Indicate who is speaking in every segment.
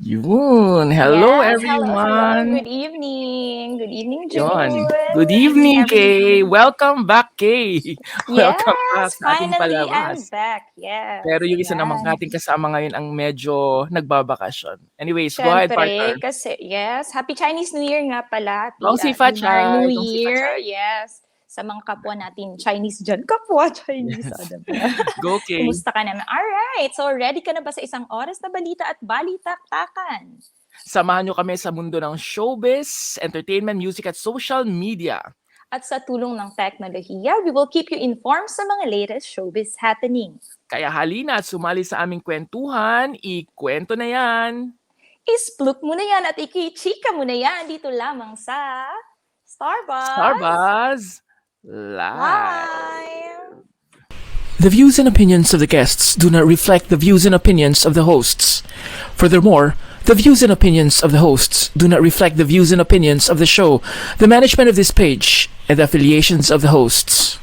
Speaker 1: Yun. Hello,
Speaker 2: Yes, hello.
Speaker 1: everyone.
Speaker 2: Good evening. Good evening,
Speaker 1: Yun.
Speaker 2: June.
Speaker 1: Good
Speaker 2: Good evening,
Speaker 1: evening, Kay.
Speaker 2: everyone.
Speaker 1: Welcome back, Kay. Welcome back
Speaker 2: Yes,
Speaker 1: sa ating
Speaker 2: finally I'm
Speaker 1: palabas.
Speaker 2: back.
Speaker 1: Pero
Speaker 2: Yes,
Speaker 1: yung isa namang
Speaker 2: ayan.
Speaker 1: nating kasama ngayon ang medyo nagbabakasyon. Anyways, go ahead,
Speaker 2: Siyempre,
Speaker 1: partner.
Speaker 2: kasi, yes, Happy Chinese New Year nga pala.
Speaker 1: Gong
Speaker 2: Happy
Speaker 1: si
Speaker 2: Lunar New
Speaker 1: Fachay. Gong si
Speaker 2: Year.
Speaker 1: Fachay.
Speaker 2: Yes, sa mga kapwa natin Chinese dyan. Kapwa Chinese,
Speaker 1: Yes.
Speaker 2: diba?
Speaker 1: Go, Kay.
Speaker 2: Kumusta ka naman? Alright, so ready ka na ba sa isang oras na balita at balitaktakan?
Speaker 1: Samahan nyo kami sa mundo ng showbiz, entertainment, music at social media.
Speaker 2: At sa tulong ng teknolohiya, we will keep you informed sa mga latest showbiz happenings.
Speaker 1: Kaya halina at sumali sa aming kwentuhan. Ikwento na yan.
Speaker 2: Ispluk mo na yan at ikichika mo na yan dito lamang sa Starbuzz
Speaker 1: Starbuzz Live.
Speaker 2: Live.
Speaker 1: The views and opinions of the guests do not reflect the views and opinions of the hosts. Furthermore, the views and opinions of the hosts do not reflect the views and opinions of the show, the management of this page, and the affiliations of the hosts.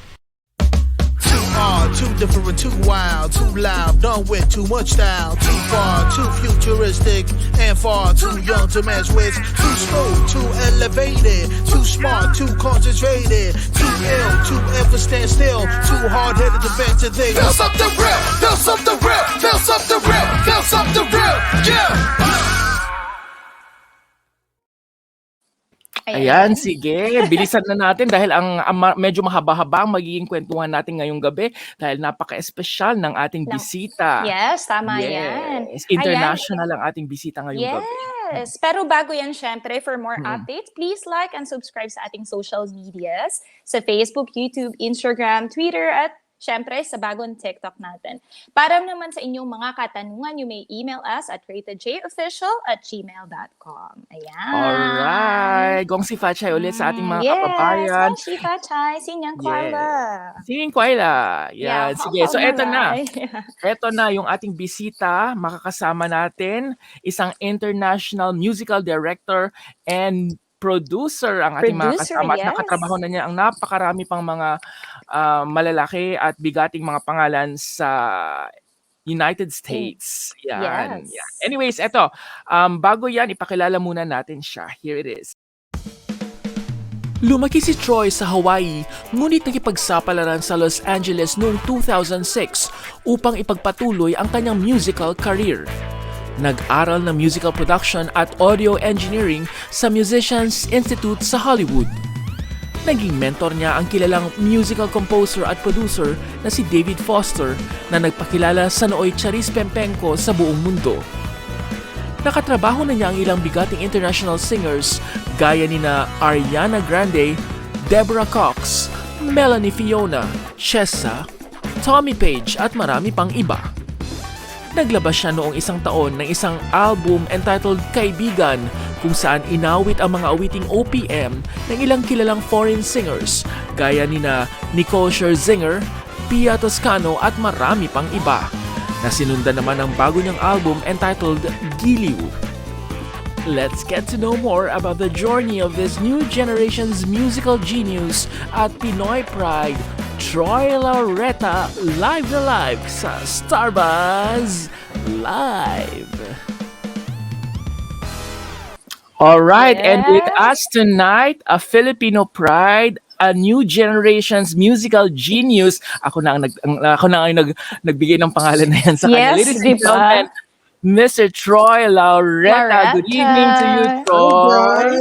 Speaker 3: Too hard, too different, too wild, too loud, done with too much style, too far, too futuristic, and far too young to mess with, too smooth, too elevated, too smart, too concentrated, too ill, too ever stand still, too hard-headed to bend to think. Feel something real, feel something real, feel something real, feel something real, yeah!
Speaker 1: Ayan, sige. Bilisan na natin dahil medyo mahaba-haba ang magiging kwentuhan natin ngayong gabi dahil napaka-espesyal ng ating bisita.
Speaker 2: Yes, tama yan.
Speaker 1: International ang ating bisita ngayong gabi.
Speaker 2: Yes. Pero bago yan, syempre, for more updates, please like and subscribe sa ating social medias, sa Facebook, YouTube, Instagram, Twitter, at syempre sa bagong TikTok natin. Para naman sa inyong mga katanungan, you may email us at ratedjofficial@gmail.com. Ayan.
Speaker 1: Alright. Gong si Fachay ulit sa ating mga kababayan.
Speaker 2: Yes, Gong si Fachay. Sinyang Kwaila.
Speaker 1: Singing Kwaila. Yan. Sige. So, eto na.
Speaker 2: Yeah.
Speaker 1: Eto na yung ating bisita. Makakasama natin isang international musical director and producer ang ating mga kasama. At nakatrabaho na niya ang napakarami pang mga malalaki at bigating mga pangalan sa United States. Yan.
Speaker 2: Yes.
Speaker 1: Yan. Anyways, eto. Bago yan, ipakilala muna natin siya. Here it is. Lumaki si Troy sa Hawaii, ngunit nakipagsapalaran sa Los Angeles noong 2006 upang ipagpatuloy ang kanyang musical career. Nag-aral ng musical production at audio engineering sa Musicians Institute sa Hollywood. Naging mentor niya ang kilalang musical composer at producer na si David Foster na nagpakilala sa nooy Charis Pempenko sa buong mundo. Nakatrabaho na niya ang ilang bigating international singers gaya nina Ariana Grande, Deborah Cox, Melanie Fiona, Cheesa, Tommy Page at marami pang iba. Naglabas siya noong isang taon ng isang album entitled Kaibigan kung saan inawit ang mga awiting OPM ng ilang kilalang foreign singers gaya nina Nicole Scherzinger, Pia Toscano at marami pang iba na sinundan naman ng bago niyang album entitled Giliw. Let's get to know more about the journey of this new generation's musical genius at Pinoy Pride, Troy Laureta, live na live sa Starbuzz Live. Alright, and with us tonight, a Filipino pride, a new generation's musical genius. Ako na ang nagbigay ng pangalan na yan sa kanya. Ladies and gentlemen, Mr. Troy Laureta. Good evening to you, Troy.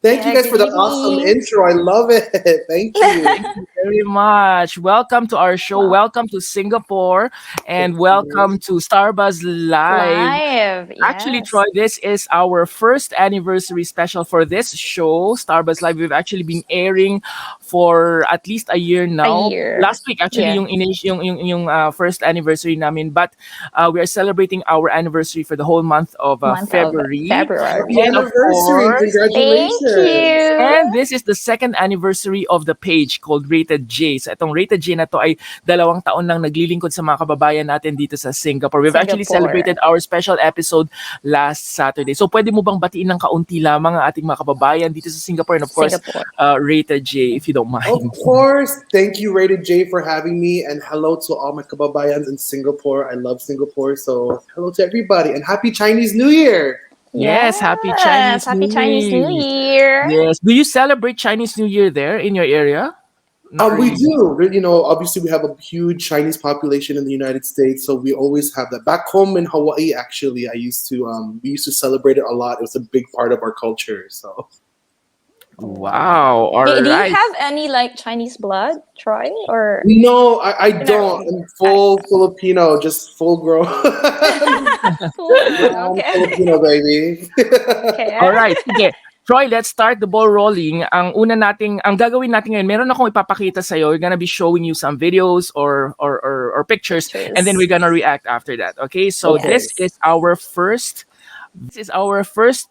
Speaker 4: Thank you guys for the awesome intro. I love it. Thank you.
Speaker 1: Thank you very much. Welcome to our show. Welcome to Singapore. And welcome to Starbuzz Live.
Speaker 2: Yes.
Speaker 1: Actually, Troy, this is our first anniversary special for this show, Starbuzz Live. We've actually been airing for at least a year now. Last week, actually, yung first anniversary namin. But we are celebrating our anniversary for the whole month of February.
Speaker 4: Happy anniversary. Congratulations.
Speaker 2: Thank you.
Speaker 1: And this is the second anniversary of the page called Rated Rated J. So itong Rated J na to ay 2 taon nang naglilingkod sa mga kababayan natin dito sa Singapore. We've actually celebrated our special episode last Saturday. So pwede mo bang batiin ng kaunti lamang ang ating mga kababayan dito sa Singapore, and of course, Rated J, if you don't mind.
Speaker 4: Of course. Thank you, Rated J, for having me, and hello to all my kababayans in Singapore. I love Singapore, so hello to everybody, and happy Chinese New Year.
Speaker 1: Yes, happy Chinese
Speaker 2: New Year.
Speaker 1: Yes. Do you celebrate Chinese New Year there in your area?
Speaker 4: We do. You know, obviously we have a huge Chinese population in the United States, so we always have that. Back home in Hawaii, actually, we used to celebrate it a lot. It was a big part of our culture. So.
Speaker 1: Wow. All right.
Speaker 2: Do you have any like Chinese blood, Troy? Or
Speaker 4: no, I don't. I'm full Filipino, just full grown.
Speaker 2: Okay.
Speaker 4: Filipino, baby.
Speaker 2: Okay.
Speaker 1: All right. Sige. Troy, let's start the ball rolling. Ang gagawin natin ngayon, meron akong ipapakita sa'yo. We're gonna be showing you some videos or pictures, and then we're gonna react after that. Okay? So this is our first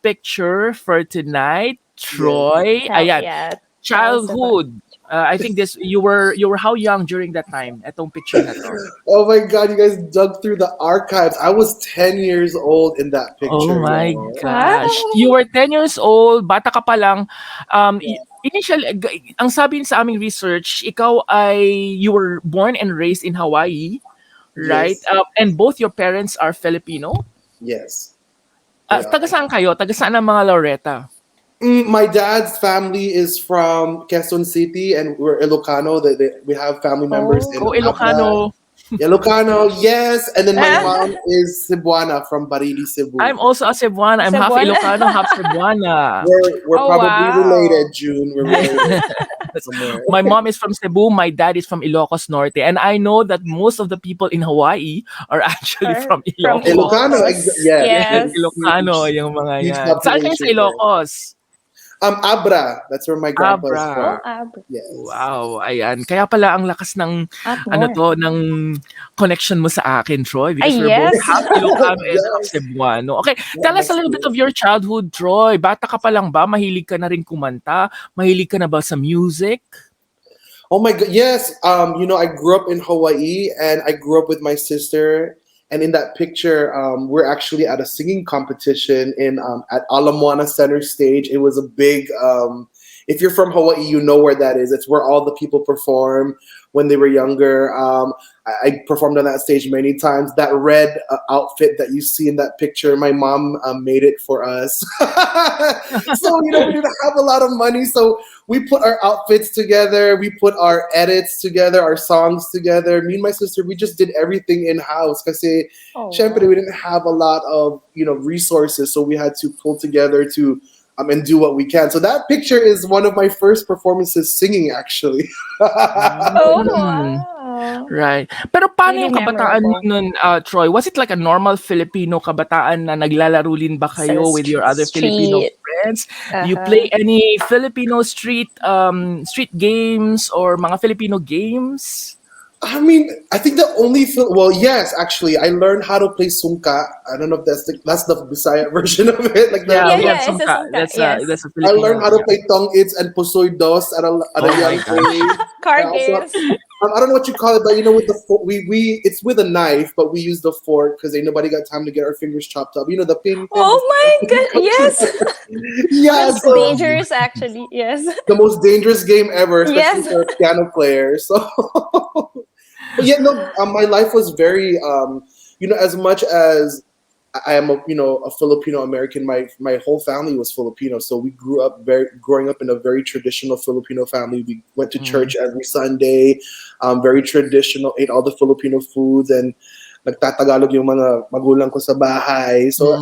Speaker 1: picture for tonight. Troy, ayan. Childhood. I think you were how young during that time? Etong picture na to.
Speaker 4: Oh my God, you guys dug through the archives. I was 10 years old in that picture.
Speaker 1: Oh my gosh. You were 10 years old, bata ka pa lang. Initially, ang sabi sa aming research, you were born and raised in Hawaii, right?
Speaker 4: Yes.
Speaker 1: And both your parents are Filipino?
Speaker 4: Yes.
Speaker 1: Taga saan kayo? Taga saan ang mga Laureta?
Speaker 4: My dad's family is from Quezon City, and we're Ilocano. We have family members in
Speaker 1: Ilocano.
Speaker 4: Ilocano, yes. And then my mom is Cebuana from Barili, Cebu.
Speaker 1: I'm also a Cebuana. I'm half Ilocano, half Cebuana.
Speaker 4: We're probably related, June. We're related.
Speaker 1: My mom is from Cebu. My dad is from Ilocos Norte. And I know that most of the people in Hawaii are actually from Ilocos.
Speaker 4: Ilocano,
Speaker 2: yes.
Speaker 1: Ilocano, yung mga yan. Saan kayo sa Ilocos?
Speaker 4: Abra. That's where my grandpa is from.
Speaker 2: Abra.
Speaker 4: Yes.
Speaker 1: Wow, ayan. Kaya pala ang lakas ng ng connection mo sa akin, Troy. Because we're both half Ilocano and half Cebuano. Okay, tell us a little bit of your childhood, Troy. Bata ka pa lang ba? Mahilig ka na rin kumanta? Mahilig ka na ba sa music?
Speaker 4: Oh my God, yes. You know, I grew up in Hawaii, and I grew up with my sister. And in that picture, we're actually at a singing competition at Alamin Center Stage. It was a big, if you're from Hawaii, you know where that is. It's where all the people perform when they were younger. I performed on that stage many times. That red outfit that you see in that picture, my mom made it for us. So, you know, we didn't have a lot of money. So we put our outfits together. We put our edits together, our songs together. Me and my sister, we just did everything in-house. Kasi, syempre, we didn't have a lot of, resources. So we had to pull together to and do what we can. So that picture is one of my first performances singing, actually.
Speaker 1: Right. Pero paano yung kabataan nun, Troy? Was it like a normal Filipino kabataan na naglalaro ba kayo with your other Filipino friends? You play any Filipino street games or mga Filipino games?
Speaker 4: I mean, I think the only yes, actually, I learned how to play sungka. I don't know if that's the Bisaya version of it. Like
Speaker 1: sungka. That's a Filipino.
Speaker 4: I learned how to play tong-its and pusoy dos at a young age.
Speaker 2: Card games.
Speaker 4: I don't know what you call it, but with the fork, it's with a knife, but we use the fork because ain't nobody got time to get our fingers chopped up. The pin.
Speaker 2: Oh my God! Yes.
Speaker 4: Yeah,
Speaker 2: it's dangerous, actually. Yes.
Speaker 4: The most dangerous game ever, especially for a piano player. So. But my life was very, as much as I am a Filipino American, my whole family was Filipino. So we growing up in a very traditional Filipino family. We went to church every Sunday, very traditional, ate all the Filipino foods, and nagtatagalog yung mga magulang ko sa bahay. So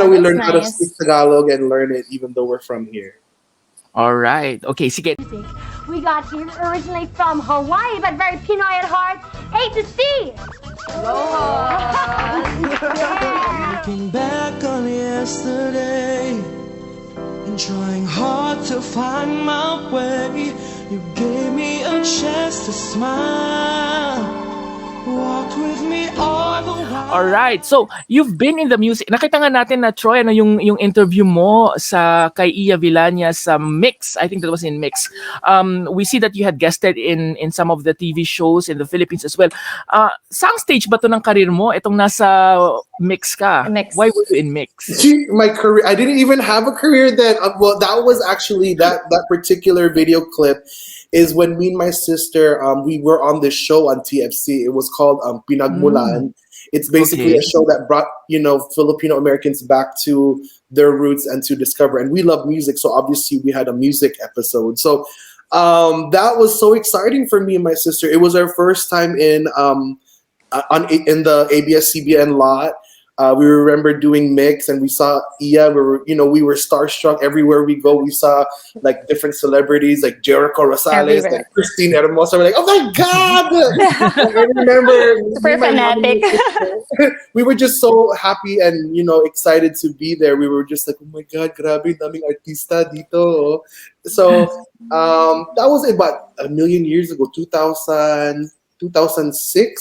Speaker 4: we learned how to speak Tagalog and learn it even though we're from here.
Speaker 1: All right. Okay, sige.
Speaker 5: We got here originally from Hawaii, but very Pinoy at heart. A to C.
Speaker 6: Looking back on yesterday and trying hard to find my way, you gave me a chance to smile. walked with me all the while.
Speaker 1: All right. So, you've been in the music. Nakita nga natin na Troy, ano yung interview mo sa kay Iya Villania sa Mix. I think that was in Mix. We see that you had guested in some of the TV shows in the Philippines as well. Saang stage ba to ng career mo? Itong nasa Mix ka.
Speaker 2: Mix.
Speaker 1: Why were you in Mix?
Speaker 4: See, my career, I didn't even have a career then. Well, that was actually that particular video clip is when me and my sister, we were on this show on TFC. It was called Pinagmulan. It's basically
Speaker 1: Okay.
Speaker 4: a show that brought, Filipino Americans back to their roots and to discover. And we love music, so obviously we had a music episode. So that was so exciting for me and my sister. It was our first time in the ABS-CBN lot. We remember doing Mix, and we saw Iya. We were starstruck everywhere we go. We saw like different celebrities, like Jericho Rosales,
Speaker 2: Everywhere.
Speaker 4: like Christine Hermosa. We're like, oh my god! I remember
Speaker 2: Super fanatic.
Speaker 4: we were just so happy and excited to be there. We were just like, oh my god, grabe, daming artista dito. So that was about a million years ago, 2006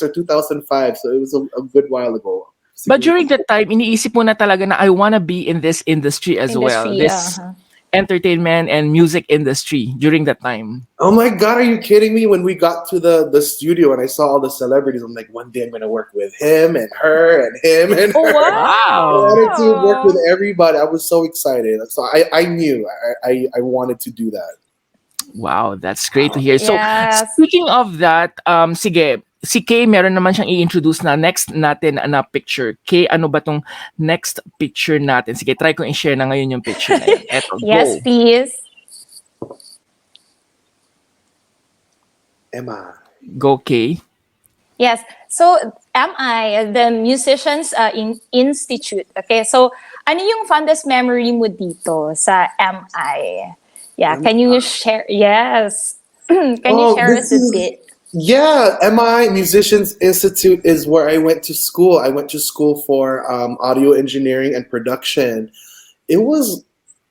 Speaker 4: or 2005. So it was a good while ago.
Speaker 1: But during that time, iniisip mo na talaga na I wanna be in this industry as well.
Speaker 2: Industry,
Speaker 1: This entertainment and music industry during that time.
Speaker 4: Oh my god, are you kidding me? When we got to the studio and I saw all the celebrities, I'm like, one day I'm gonna work with him and her and him and
Speaker 2: Oh,
Speaker 4: her.
Speaker 2: wow.
Speaker 4: I wanted to work with everybody. I was so excited. So I knew I wanted to do that.
Speaker 1: Wow, that's great to hear. So,
Speaker 2: Yes.
Speaker 1: speaking of that, sige, si Kay, meron naman siyang i-introduce na next natin na picture. Kay, ano ba tong next picture natin? Sige, try kong i-share na ngayon yung picture na yun. Eto,
Speaker 2: Yes,
Speaker 1: go.
Speaker 2: please.
Speaker 4: Emma.
Speaker 1: Go, Kay.
Speaker 2: Yes. So, MI, the Musicians Institute. Okay, so ano yung fondest memory mo dito sa MI? Yeah, can you share? Yes. Can you share us a bit?
Speaker 4: Yeah, MI Musicians Institute is where I went to school. I went to school for audio engineering and production. It was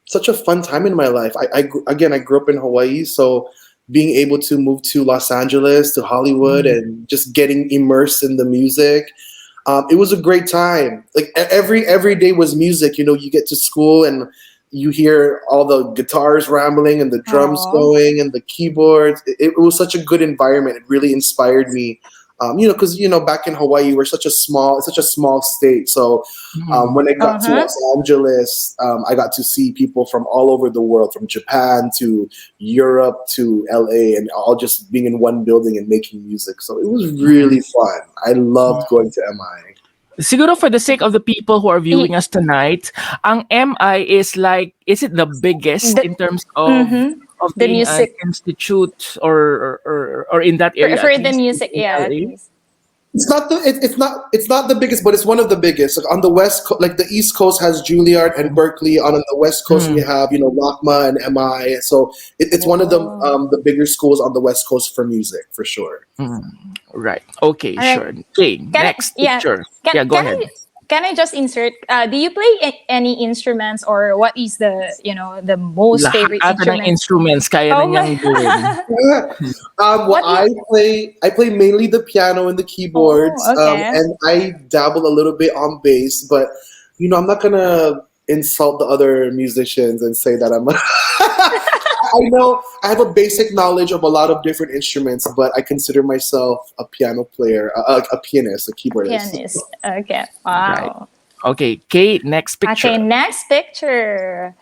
Speaker 4: such a fun time in my life. I grew up in Hawaii, so being able to move to Los Angeles, to Hollywood, and just getting immersed in the music, it was a great time. Like every day was music. You get to school and you hear all the guitars rambling and the drums
Speaker 2: Aw.
Speaker 4: going and the keyboards. It was such a good environment. It really inspired me. Because back in Hawaii, it's such a small state. So when I got to Los Angeles, I got to see people from all over the world, from Japan to Europe to LA, and all just being in one building and making music. So it was really fun. I loved going to MI.
Speaker 1: Siguro for the sake of the people who are viewing us tonight, ang MI is it the biggest in terms of
Speaker 2: The
Speaker 1: being
Speaker 2: music.
Speaker 1: an institute or in that area?
Speaker 2: For
Speaker 1: at
Speaker 2: the
Speaker 1: least
Speaker 2: music,
Speaker 1: in
Speaker 2: yeah.
Speaker 1: LA?
Speaker 4: It's not the biggest, but it's one of the biggest. Like on the West, like the East Coast has Juilliard and Berkeley. On the West Coast, we have LACMA and MI. So it's one of the bigger schools on the West Coast for music, for sure.
Speaker 1: Right. Okay,
Speaker 2: Alright.
Speaker 1: sure. Okay, next picture. Go ahead.
Speaker 2: Can I just insert? Do you play any instruments, or what is the most favorite
Speaker 1: Lahat ata ng instruments kaya
Speaker 2: Oh
Speaker 1: na niyang
Speaker 2: my-
Speaker 1: gawin.
Speaker 4: Well, I play mainly the piano and the keyboards,
Speaker 2: Oh, okay.
Speaker 4: and I dabble a little bit on bass. But I'm not gonna insult the other musicians and say that I'm. I know I have a basic knowledge of a lot of different instruments, but I consider myself a piano player, a pianist, a keyboardist.
Speaker 2: Pianist? Okay. Wow.
Speaker 1: Right. Okay, Kate, next picture.
Speaker 2: Okay, next picture.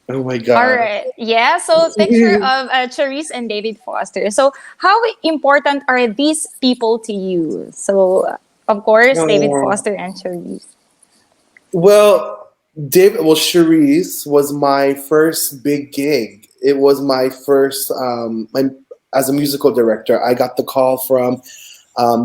Speaker 4: Oh my god!
Speaker 2: All right. Yeah. So picture of Cheesa and David Foster. So how important are these people to you? So of course, David Foster and Cheesa.
Speaker 4: Well, Cherise was my first big gig. It was my first, as a musical director. I got the call from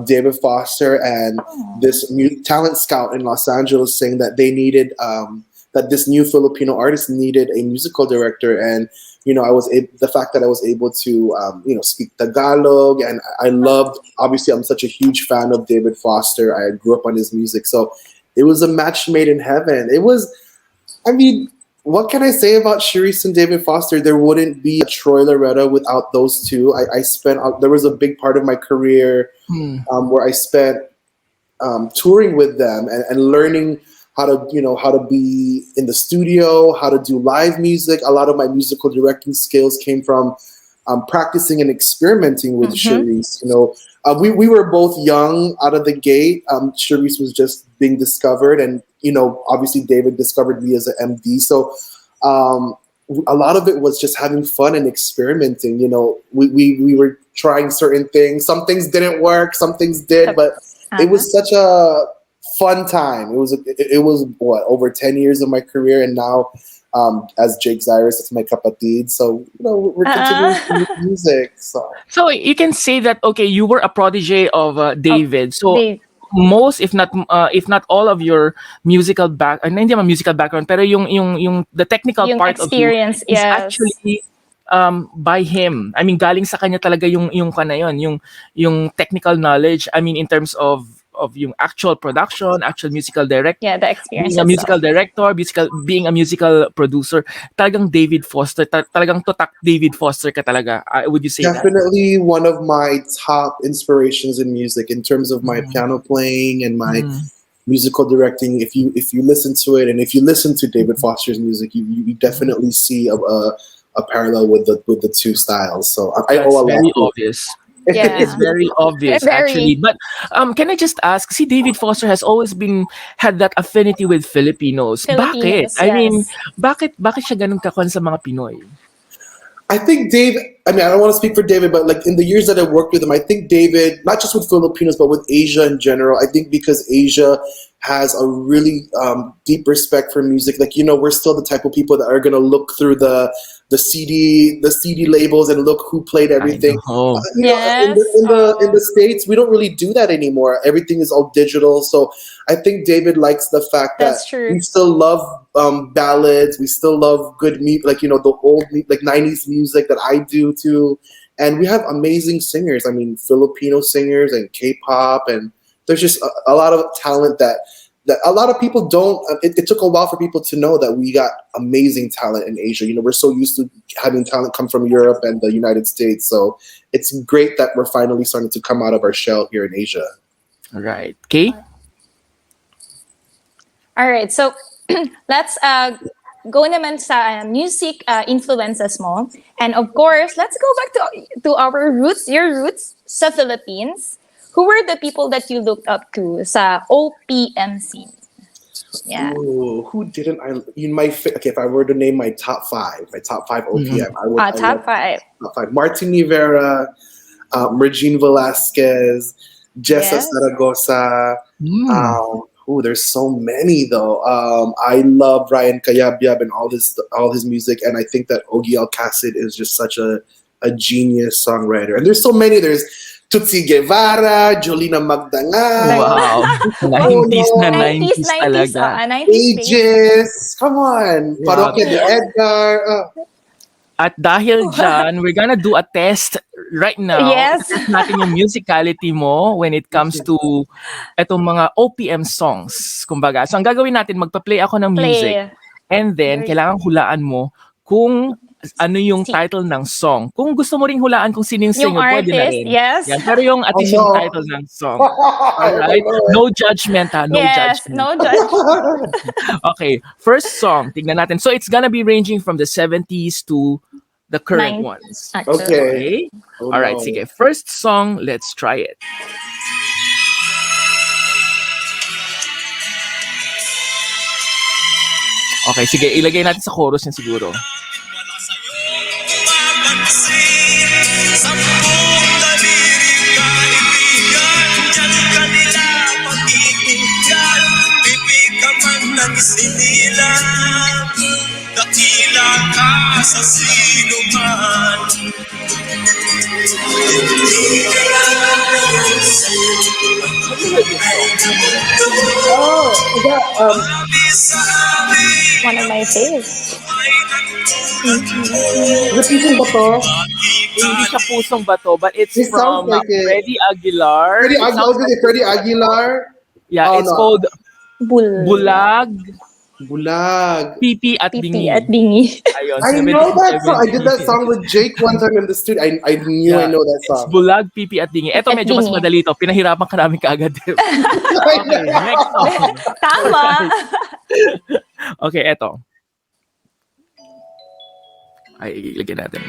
Speaker 4: David Foster and this talent scout in Los Angeles saying that they needed, that this new Filipino artist needed a musical director. And, the fact that I was able to, speak Tagalog, and I loved, obviously I'm such a huge fan of David Foster. I grew up on his music. So it was a match made in heaven. It was, what can I say about Zyrus and David Foster? There wouldn't be a Troy Laurete without those two. I spent there was a big part of my career where I spent touring with them and learning how to how to be in the studio, how to do live music. A lot of my musical directing skills came from practicing and experimenting with Zyrus. We were both young out of the gate. Zyrus was just being discovered, and obviously David discovered me as an MD. So a lot of it was just having fun and experimenting. We were trying certain things. Some things didn't work, some things did, but it was such a fun time. It was what, over 10 years of my career, and now as Jake Zyrus, it's my kapatid. So we're continuing to make music.
Speaker 1: So you can say that you were a protege of David. So
Speaker 2: Dave.
Speaker 1: most, if not all of your musical hindi naman musical background, pero yung the technical
Speaker 2: Yung
Speaker 1: part
Speaker 2: experience,
Speaker 1: of you is
Speaker 2: yes.
Speaker 1: actually by him. I mean, galing sa kanya talaga yung technical knowledge. I mean, in terms of yung actual production, actual musical director.
Speaker 2: Yeah, the experience
Speaker 1: Being a musical
Speaker 2: itself.
Speaker 1: director, being a musical producer, talagang David Foster, talagang tutak David Foster ka talaga. Would you say that?
Speaker 4: Definitely one of my top inspirations in music in terms of my piano playing and my musical directing. If you listen to it, and if you listen to David Foster's music, you definitely see a parallel with the two styles. So I
Speaker 1: That's
Speaker 4: owe a lot.
Speaker 1: very obvious.
Speaker 2: Yeah.
Speaker 1: It's very obvious,
Speaker 2: Very.
Speaker 1: actually. But can I just ask, see, David Foster has always had that affinity with Filipinos. Bakit?
Speaker 2: Filipinos,
Speaker 1: I mean,
Speaker 2: yes.
Speaker 1: bakit siya ganun kakon sa mga Pinoy?
Speaker 4: I think Dave, I mean, I don't want to speak for David, but like in the years that I worked with him, I think David, not just with Filipinos, but with Asia in general, I think because Asia has a really deep respect for music. Like, we're still the type of people that are going to look through the CD labels and look who played everything.
Speaker 2: Yes.
Speaker 4: In the States, we don't really do that anymore. Everything is all digital. So I think David likes the fact that
Speaker 2: That's true.
Speaker 4: we still love ballads. We still love good music, like, the old, like 90s music that I do too. And we have amazing singers. I mean, Filipino singers and K-pop, and there's just a lot of talent that a lot of people don't. It took a while for people to know that we got amazing talent in Asia. We're so used to having talent come from Europe and the United States. So it's great that we're finally starting to come out of our shell here in Asia.
Speaker 1: Right. Okay.
Speaker 2: All right, so let's go naman sa music influences mo. And of course, let's go back to our roots, your roots sa Philippines. Who were the people that you looked up to sa OPM scene? Yeah.
Speaker 4: Ooh, who didn't I? Okay, if I were to name my top five OPM, I would.
Speaker 2: Top five.
Speaker 4: Top five: Martin Rivera, Regine Velasquez, Jessa
Speaker 2: Yes.
Speaker 4: Zaragoza. There's so many though. I love Ryan Cayabyab and all his music, and I think that Ogie Alcacid is just such a genius songwriter. And there's so many. There's Tutsi Guevara, Jolina Magdangan.
Speaker 1: Wow. 90s na 90s talaga.
Speaker 2: 90s
Speaker 4: Ages. Come on.
Speaker 1: Yeah.
Speaker 4: Parokya de Edgar.
Speaker 1: At dahil dyan, we're gonna do a test right now.
Speaker 2: Yes.
Speaker 1: Test natin yung musicality mo when it comes to etong mga OPM songs. Kumbaga. So ang gagawin natin, magpa-play ako ng music. And then, kailangan hulaan mo kung ano yung title ng song. Kung gusto mo ring hulaan kung sino yung singer, pwede na rin.
Speaker 2: Yes.
Speaker 1: Yan. Pero yung at least yung title ng song. Alright? No judgment ha. No
Speaker 2: Yes,
Speaker 1: judgment.
Speaker 2: no judgment.
Speaker 1: Okay. First song. Tignan natin. So it's gonna be ranging from the 70s to the current ones.
Speaker 4: Okay.
Speaker 1: Alright. Sige. First song. Let's try it. Okay. Sige. Ilagay natin sa chorus yan siguro.
Speaker 6: Dakila ka sa sino man.
Speaker 2: One of my faves.
Speaker 4: Repeating ba to?
Speaker 1: Hindi siya pusong bato, but it's
Speaker 4: It sounds
Speaker 1: from
Speaker 4: like it.
Speaker 1: Freddie Aguilar.
Speaker 4: Freddie
Speaker 1: It sounds
Speaker 4: Aguilar. Freddie Aguilar.
Speaker 1: Yeah,
Speaker 4: Oh,
Speaker 1: it's
Speaker 4: no.
Speaker 1: called Bulag.
Speaker 4: Bulag.
Speaker 1: Pipi at Bingi.
Speaker 2: Pipi at bingi.
Speaker 1: Ayun,
Speaker 4: I know that
Speaker 1: 17,
Speaker 4: song. I did that song with Jake one time in the studio. I knew I
Speaker 1: Yeah.
Speaker 4: know that
Speaker 1: It's
Speaker 4: song.
Speaker 1: Bulag, Pipi at Bingi. Ito
Speaker 2: At
Speaker 1: medyo mas
Speaker 2: Bingi.
Speaker 1: madali to. Pinahirapan ka namin kaagad. Okay, next song.
Speaker 2: Tama.
Speaker 1: Okay, eto. Ay, ilagyan natin.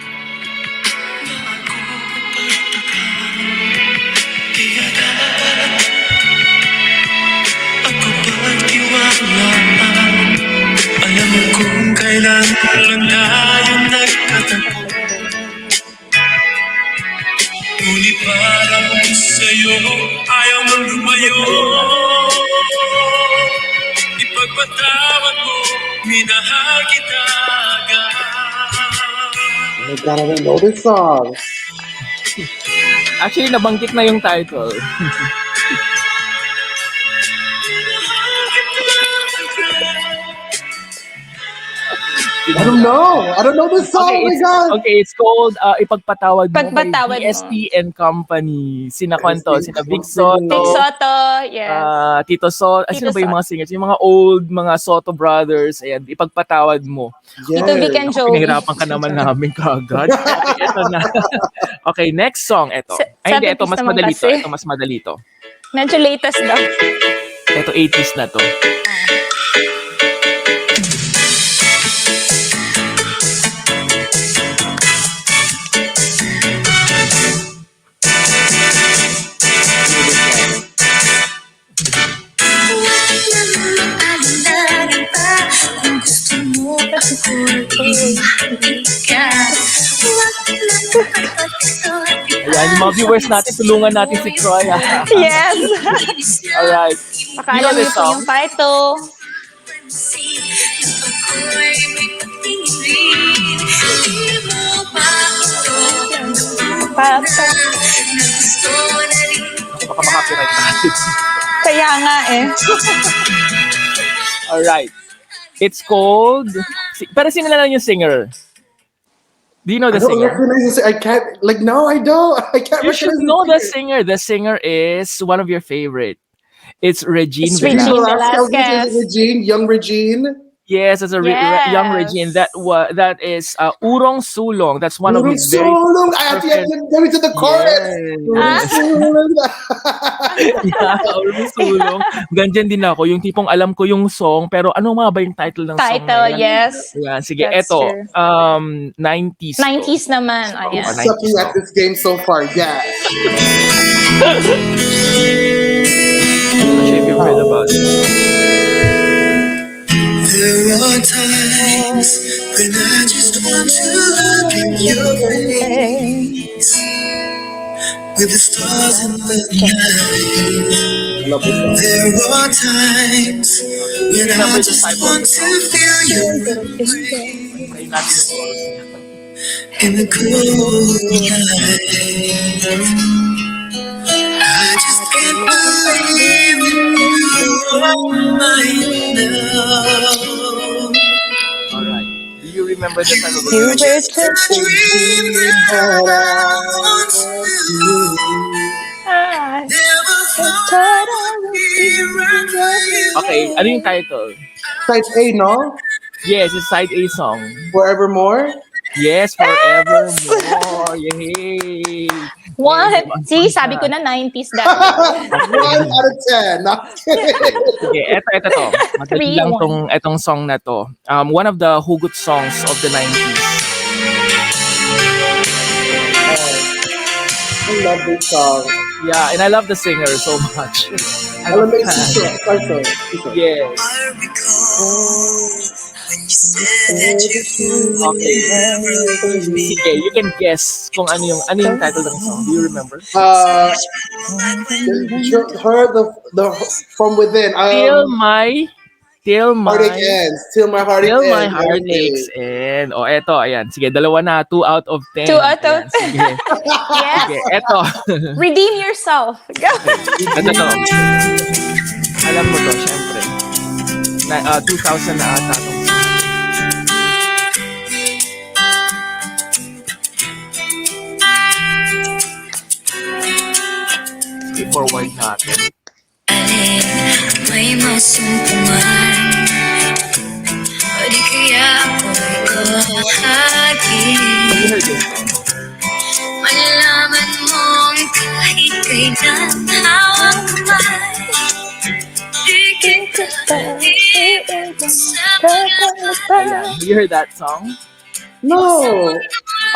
Speaker 6: Ako ba'y tiwalaan? Alam mo kung kailan lang tayo nagkatagpo. Ngunit parang sa'yo ayaw mong lumayo. Ipagpatawad mo, minahal kita agad.
Speaker 4: Oh my God, I don't know this song.
Speaker 1: Actually, nabanggit na yung title.
Speaker 4: I don't know this song.
Speaker 1: Okay,
Speaker 4: Oh my God.
Speaker 1: it's called Ipagpatawad Mo
Speaker 2: Pagpatawad
Speaker 1: by
Speaker 2: Mo.
Speaker 1: DST and Company. Sina Kwanto, sina Vic
Speaker 2: Big
Speaker 1: Soto,
Speaker 2: Soto, yes.
Speaker 1: Tito Soto,
Speaker 2: Tito
Speaker 1: sino ba yung
Speaker 2: Soto.
Speaker 1: mga singers? Yung mga old, mga Soto brothers. Ayan, Ipagpatawad Mo.
Speaker 2: Tito Vic and Joey.
Speaker 1: Pinahirapan ka naman namin kaagad. Okay, eto na. Okay, next song, eto. Ay, hindi, ito,
Speaker 2: 70s
Speaker 1: mas
Speaker 2: naman
Speaker 1: madali to.
Speaker 2: kasi.
Speaker 1: Ito, mas madali to.
Speaker 2: Medyo latest daw.
Speaker 1: Ito, 80s na to. Ayan, yung mga viewers natin, tulungan natin si Troy.
Speaker 2: Yes.
Speaker 1: Alright.
Speaker 2: Baka
Speaker 1: You know
Speaker 2: alam niyo
Speaker 1: this
Speaker 2: po
Speaker 1: song?
Speaker 2: yung title. Papa.
Speaker 1: Baka makapiright natin.
Speaker 2: Kaya nga eh.
Speaker 1: Alright. It's called... Pero sino na lang yung singer? Do you know the
Speaker 4: I don't
Speaker 1: singer?
Speaker 4: recognize this. I can't. Like no, I don't. I can't
Speaker 1: You should
Speaker 4: recognize
Speaker 1: know the
Speaker 4: singer.
Speaker 1: singer. The singer is one of your favorite. It's Regine
Speaker 2: It's
Speaker 1: Velasquez.
Speaker 2: Regine
Speaker 4: Velasquez.
Speaker 2: Velasquez.
Speaker 4: Regine, young Regine.
Speaker 1: Yes, as a young
Speaker 2: Yes.
Speaker 1: Regine. That is Urong Sulong. That's one of
Speaker 4: Urong
Speaker 1: his very
Speaker 4: Sulong. I have to get to the chorus. Urong
Speaker 1: Yes.
Speaker 4: Sulong.
Speaker 1: Yeah, Urong Sulong. Ganyan din ako. Yung tipong alam ko yung song, pero ano nga ba yung title ng song?
Speaker 2: Title,
Speaker 1: na yan?
Speaker 2: yes.
Speaker 1: Yan, sige,
Speaker 2: That's
Speaker 1: eto.
Speaker 2: true.
Speaker 1: 90s. to.
Speaker 2: 90s naman.
Speaker 1: Oh,
Speaker 2: Oh, yes.
Speaker 1: 90s
Speaker 4: Sucking at
Speaker 1: to.
Speaker 4: this game so far. Yeah.
Speaker 1: Not sure if you've heard about it.
Speaker 6: There are times when I just want to look in your face with the stars in the night.
Speaker 4: Love this song.
Speaker 6: There are times when I just want to feel your
Speaker 1: Play natin yung chorus niya.
Speaker 6: in the cool light. I just can't believe you're mine now.
Speaker 1: Alright. Do you remember the title of the
Speaker 2: You
Speaker 1: song?
Speaker 2: were just a
Speaker 6: Dream that I once knew.
Speaker 2: I
Speaker 6: Never
Speaker 2: thought
Speaker 6: thought
Speaker 2: I
Speaker 6: I'd
Speaker 2: would
Speaker 6: be right where
Speaker 1: Okay, ano yung title?
Speaker 4: Side A, no?
Speaker 1: Yes, it's side A song.
Speaker 4: Forevermore.
Speaker 1: Yes, Forevermore. Yay!
Speaker 2: What? See, sabi ko na 90s dapat.
Speaker 4: 1 out of 10. No?
Speaker 1: Sige, eto to. Madali lang
Speaker 2: 3-1.
Speaker 1: etong song na to. One of the hugot songs of the 90s.
Speaker 4: I love this song.
Speaker 1: Yeah, and I love the singer so much.
Speaker 4: Alam mo, Cheesa.
Speaker 1: Yes.
Speaker 6: I recall when you said you
Speaker 1: Okay. Sige, you can guess kung ano yung title ng song. Do you remember?
Speaker 4: Her the from within.
Speaker 1: Till my
Speaker 4: Heartache ends. Till my heart
Speaker 1: Till
Speaker 4: ends.
Speaker 1: my heart aches and eto, ayan. Sige, dalawa na, 2 out of 10.
Speaker 2: 2 out of
Speaker 1: Ayan, sige.
Speaker 2: Yes.
Speaker 1: Sige, eto.
Speaker 2: Redeem yourself. Go.
Speaker 1: Ito to. Alam mo to, syempre. 2000 na ata tong song. Sige, forward natin.
Speaker 6: may masumpungan
Speaker 1: Have you heard this song?
Speaker 6: Malaman mong kahit kailan hawak kamay, di kita iiwan sa paglalakbay.
Speaker 1: Have you heard that song?
Speaker 4: No.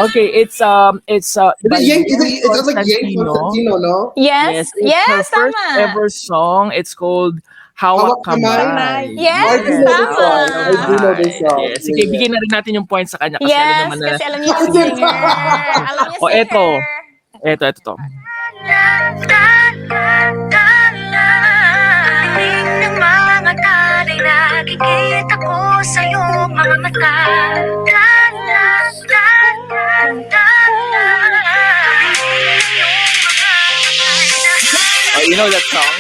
Speaker 1: Okay, it's
Speaker 4: Is
Speaker 1: by
Speaker 4: it Yang? Is
Speaker 1: Yang
Speaker 4: it like Yang
Speaker 1: Constantino.
Speaker 4: Constantino? No.
Speaker 1: Yes,
Speaker 2: Yes,
Speaker 1: it's her
Speaker 2: yes,
Speaker 1: first
Speaker 2: tama.
Speaker 1: ever song. It's called Hawak
Speaker 4: Hawak Kamay?
Speaker 1: Kamay.
Speaker 2: Yes,
Speaker 4: I do know this
Speaker 2: tama.
Speaker 4: song. I do know this
Speaker 1: Kamay.
Speaker 4: song.
Speaker 1: Yes. Sige,
Speaker 4: Yeah.
Speaker 1: bigyan na rin natin yung points sa kanya kasi alam
Speaker 2: Yes,
Speaker 1: naman na
Speaker 2: kasi alam niya yung
Speaker 4: Kasi-
Speaker 2: singer. Alam niya
Speaker 1: O, eto.
Speaker 2: singer.
Speaker 1: Ito to.
Speaker 6: Tingin ng mga talay, nakikita ko sa iyong mga mata.
Speaker 1: Oh, you know that song?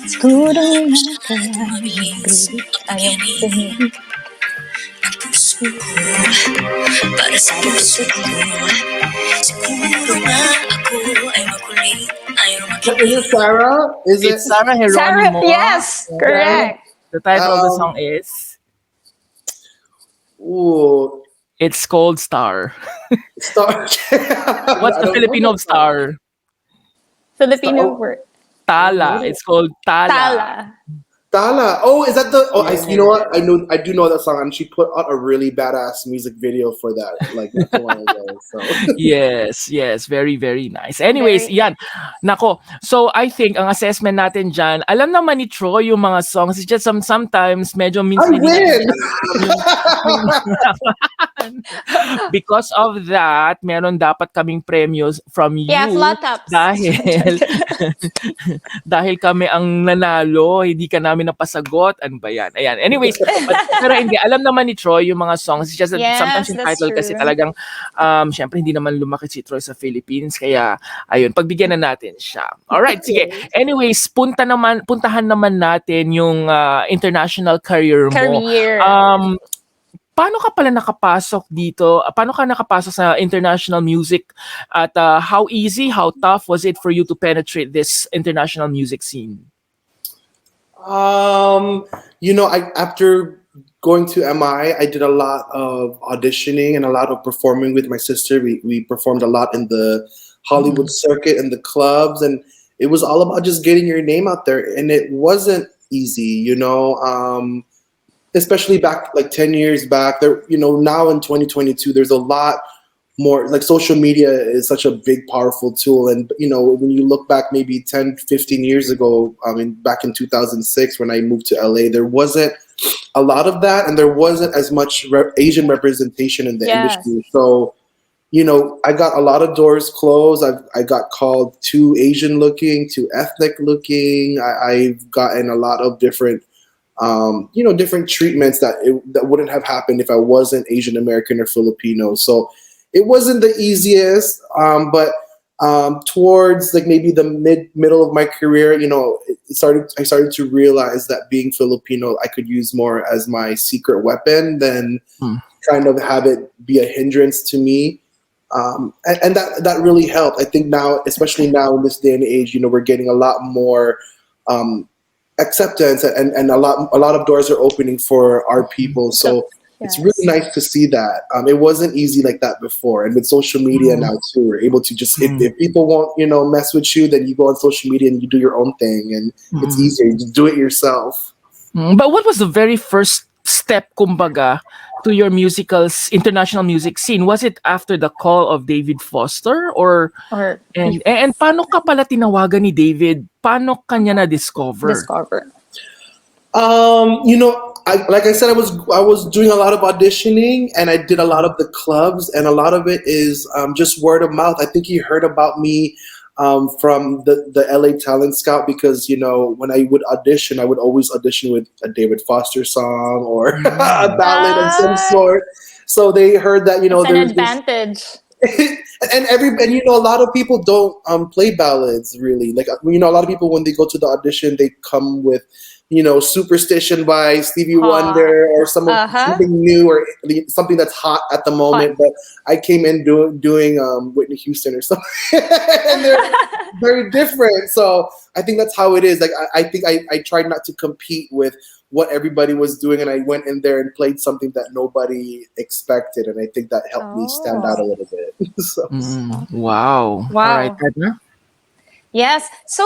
Speaker 2: Siguro nga kaya ayaw tumingin.
Speaker 6: Para sa puso ko, siguro nga ako ay makulit, ayaw
Speaker 4: Is it
Speaker 6: makinig.
Speaker 4: Sarah? Is it?
Speaker 1: It's Sarah
Speaker 2: Sarah,
Speaker 1: Geronimo.
Speaker 2: yes, correct.
Speaker 1: The title of the
Speaker 4: Um,
Speaker 1: song is
Speaker 4: Ooh.
Speaker 1: It's called Star.
Speaker 4: Star.
Speaker 1: What's the Filipino of star?
Speaker 2: Filipino
Speaker 4: Star-
Speaker 2: word.
Speaker 1: Tala. It's called Tala.
Speaker 2: Tala.
Speaker 4: Tala. Oh, is that the? Oh, you know what? I do know that song, and she put out a really badass music video for that, like not too long ago. So.
Speaker 1: Yes, very, very nice. Anyways, yan. Nako, so I think ang assessment natin dyan, alam naman ni Troy yung mga songs. It's just sometimes medyo
Speaker 4: I
Speaker 1: minsan hindi
Speaker 4: win.
Speaker 1: Because of that, meron dapat kaming premyos from you.
Speaker 2: Yeah, flat tops.
Speaker 1: Dahil, dahil kami ang nanalo, hindi ka namin napasagot. Ano ba yan? Ayan. Anyways, pero hindi. Alam naman ni Troy yung mga songs. It's just that
Speaker 2: Yes,
Speaker 1: sometimes yung
Speaker 2: that's
Speaker 1: title kasi
Speaker 2: true.
Speaker 1: talagang, syempre hindi naman lumaki si Troy sa Philippines. Kaya, ayun, pagbigyan na natin siya. Alright, sige. Anyways, puntahan naman natin yung international career mo.
Speaker 2: Career.
Speaker 1: Paano ka pala nakapasok dito? Paano ka nakapasok sa international music? At how easy, how tough was it for you to penetrate this international music scene?
Speaker 4: After going to MI, I did a lot of auditioning and a lot of performing with my sister. We performed a lot in the Hollywood circuit and the clubs, and it was all about just getting your name out there. And it wasn't easy, especially back like 10 years back. There, now in 2022, there's a lot more, like social media is such a big, powerful tool. And, when you look back maybe 10, 15 years ago, back in 2006, when I moved to LA, there wasn't a lot of that. And there wasn't as much Asian representation in the industry. So, I got a lot of doors closed. I got called too Asian looking, too ethnic looking. I've gotten a lot of different different treatments that wouldn't have happened if I wasn't Asian American or Filipino. So it wasn't the easiest, but towards like maybe the middle of my career, I started to realize that being Filipino, I could use more as my secret weapon than kind of have it be a hindrance to me. And that really helped. I think now, especially now in this day and age, we're getting a lot more acceptance and a lot of doors are opening for our people. So it's really nice to see that. It wasn't easy like that before. And with social media now too, we're able to just, if people won't, mess with you, then you go on social media and you do your own thing, and it's easier. You just do it yourself.
Speaker 1: But what was the very first step, kumbaga, to your international music scene? Was it after the call of David Foster and paano ka pala tinawagan ni David? Paano kanya na discover?
Speaker 4: Like I said, I was doing a lot of auditioning, and I did a lot of the clubs, and a lot of it is just word of mouth. I think he heard about me from the LA Talent Scout, because when I would audition, I would always audition with a David Foster song or a ballad of some sort. So they heard that
Speaker 2: it's an advantage.
Speaker 4: And you know, a lot of people don't play ballads really. Like, you know, a lot of people when they go to the audition, they come with, you know, Superstition by Stevie Wonder or something new or something that's hot at the moment. But I came in doing Whitney Houston or something, and they're very different. So I think that's how it is. Like, I think I tried not to compete with what everybody was doing, and I went in there and played something that nobody expected, and I think that helped me stand out a little bit. So.
Speaker 1: Wow. All right, Edna.
Speaker 2: Yes. So,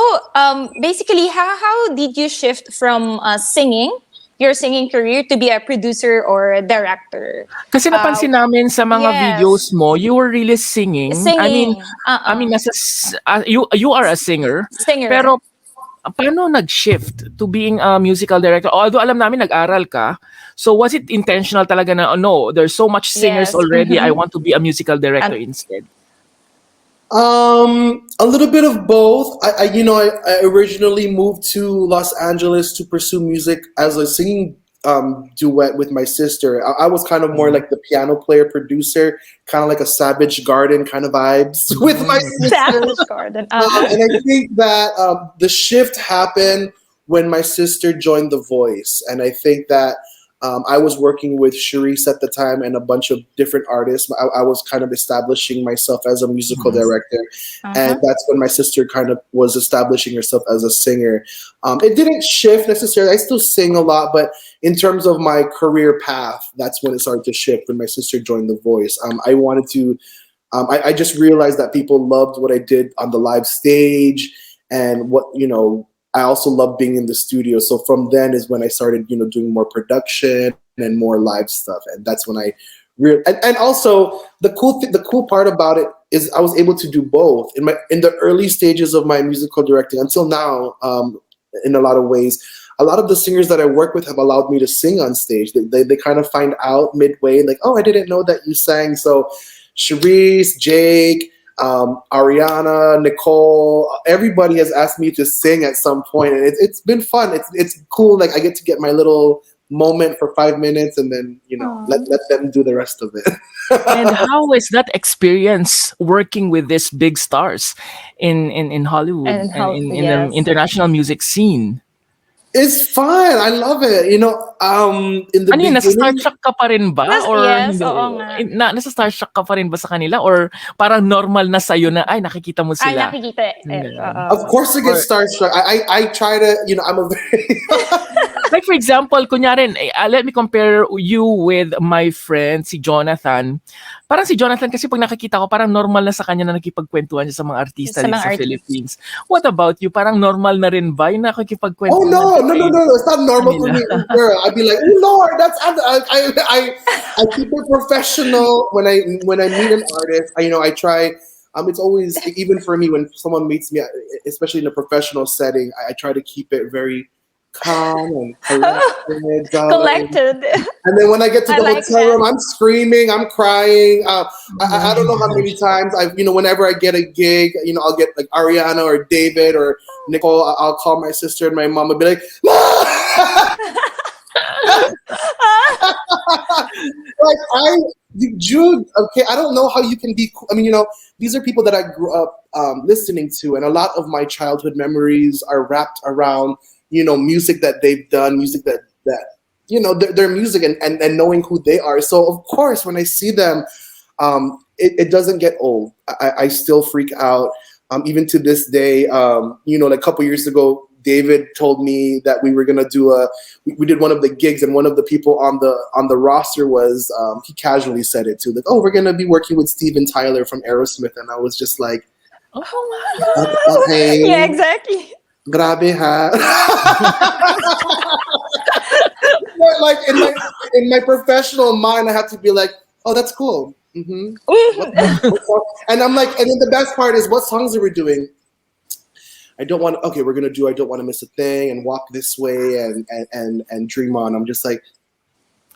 Speaker 2: basically, how did you shift from singing, your singing career, to be a producer or a director?
Speaker 1: Kasi napansin namin sa mga videos mo, you were really singing.
Speaker 2: Singing.
Speaker 1: I mean, you are a singer. Pero paano nag-shift to being a musical director? Although alam namin nag-aral ka, so was it intentional talaga na, oh, no, there's so much singers already, I want to be a musical director instead?
Speaker 4: A little bit of both. I originally moved to Los Angeles to pursue music as a singing duet with my sister. I was kind of more like the piano player producer, kind of like a Savage Garden kind of vibes with my sister.
Speaker 2: Savage Garden.
Speaker 4: And I think that the shift happened when my sister joined The Voice, and I think that I was working with Zyrus at the time and a bunch of different artists. I was kind of establishing myself as a musical director. And that's when my sister kind of was establishing herself as a singer. It didn't shift necessarily. I still sing a lot, but in terms of my career path, that's when it started to shift when my sister joined The Voice. I wanted to, I just realized that people loved what I did on the live stage and what, you know, I also love being in the studio. So from then is when I started, you know, doing more production and more live stuff. And that's when I and also the cool part about it is I was able to do both in the early stages of my musical directing until now. In a lot of ways, a lot of the singers that I work with have allowed me to sing on stage. They kind of find out midway, like, oh, I didn't know that you sang. So Cherise, Jake, Ariana, Nicole, everybody has asked me to sing at some point, and it's been fun. It's cool. Like, I get to get my little moment for 5 minutes, and then, you know, let them do the rest of it.
Speaker 1: And how is that experience working with these big stars in Hollywood and in the international music scene?
Speaker 4: It's fun. I love it. You know, in the beginning...
Speaker 1: nasa Starstruck ka pa rin ba? Or
Speaker 2: yes,
Speaker 1: hindi?
Speaker 2: oo nga.
Speaker 1: Nasa Starstruck ka pa rin ba sa kanila? Or parang normal na sa'yo na, ay, nakikita mo sila?
Speaker 2: Ay, nakikita.
Speaker 4: Of course I get starstruck. I try to, you know, I'm a very...
Speaker 1: Like, for example, kunyari, let me compare you with my friend, si Jonathan. Parang si Jonathan, kasi pag nakikita ko, parang normal na sa kanya na nakikipagkwentuhan siya sa mga artista dito sa Philippines. What about you? Parang normal na rin ba yung nakikipagkwentuhan?
Speaker 4: Oh, no. It's not normal for me. Girl, I'd be like, oh, Lord, that's... I keep it professional when I meet an artist. I try... it's always, even for me, when someone meets me, especially in a professional setting, I try to keep it very calm and
Speaker 2: collected.
Speaker 4: And then when I get to the hotel room, I'm screaming, I'm crying. I don't know how many times whenever I get a gig, I'll get like Ariana or David or Nicole. I'll call my sister and my mom and be like, Jude, okay, I don't know how you can be cool. I mean, these are people that I grew up listening to, and a lot of my childhood memories are wrapped around, music that they've done, music that their music and knowing who they are. So of course, when I see them, it doesn't get old. I still freak out. Even to this day, like a couple years ago, David told me that we were gonna do we did one of the gigs, and one of the people on the roster was he casually said it too, like, oh, we're gonna be working with Steven Tyler from Aerosmith, and I was just like,
Speaker 2: oh my god, okay. Yeah, exactly.
Speaker 4: Grabe ha. But like in my professional mind, I have to be like, oh, that's cool. Mm-hmm. And I'm like, and then the best part is, what songs are we doing? I don't want to miss a thing, and Walk This Way and Dream On. I'm just like,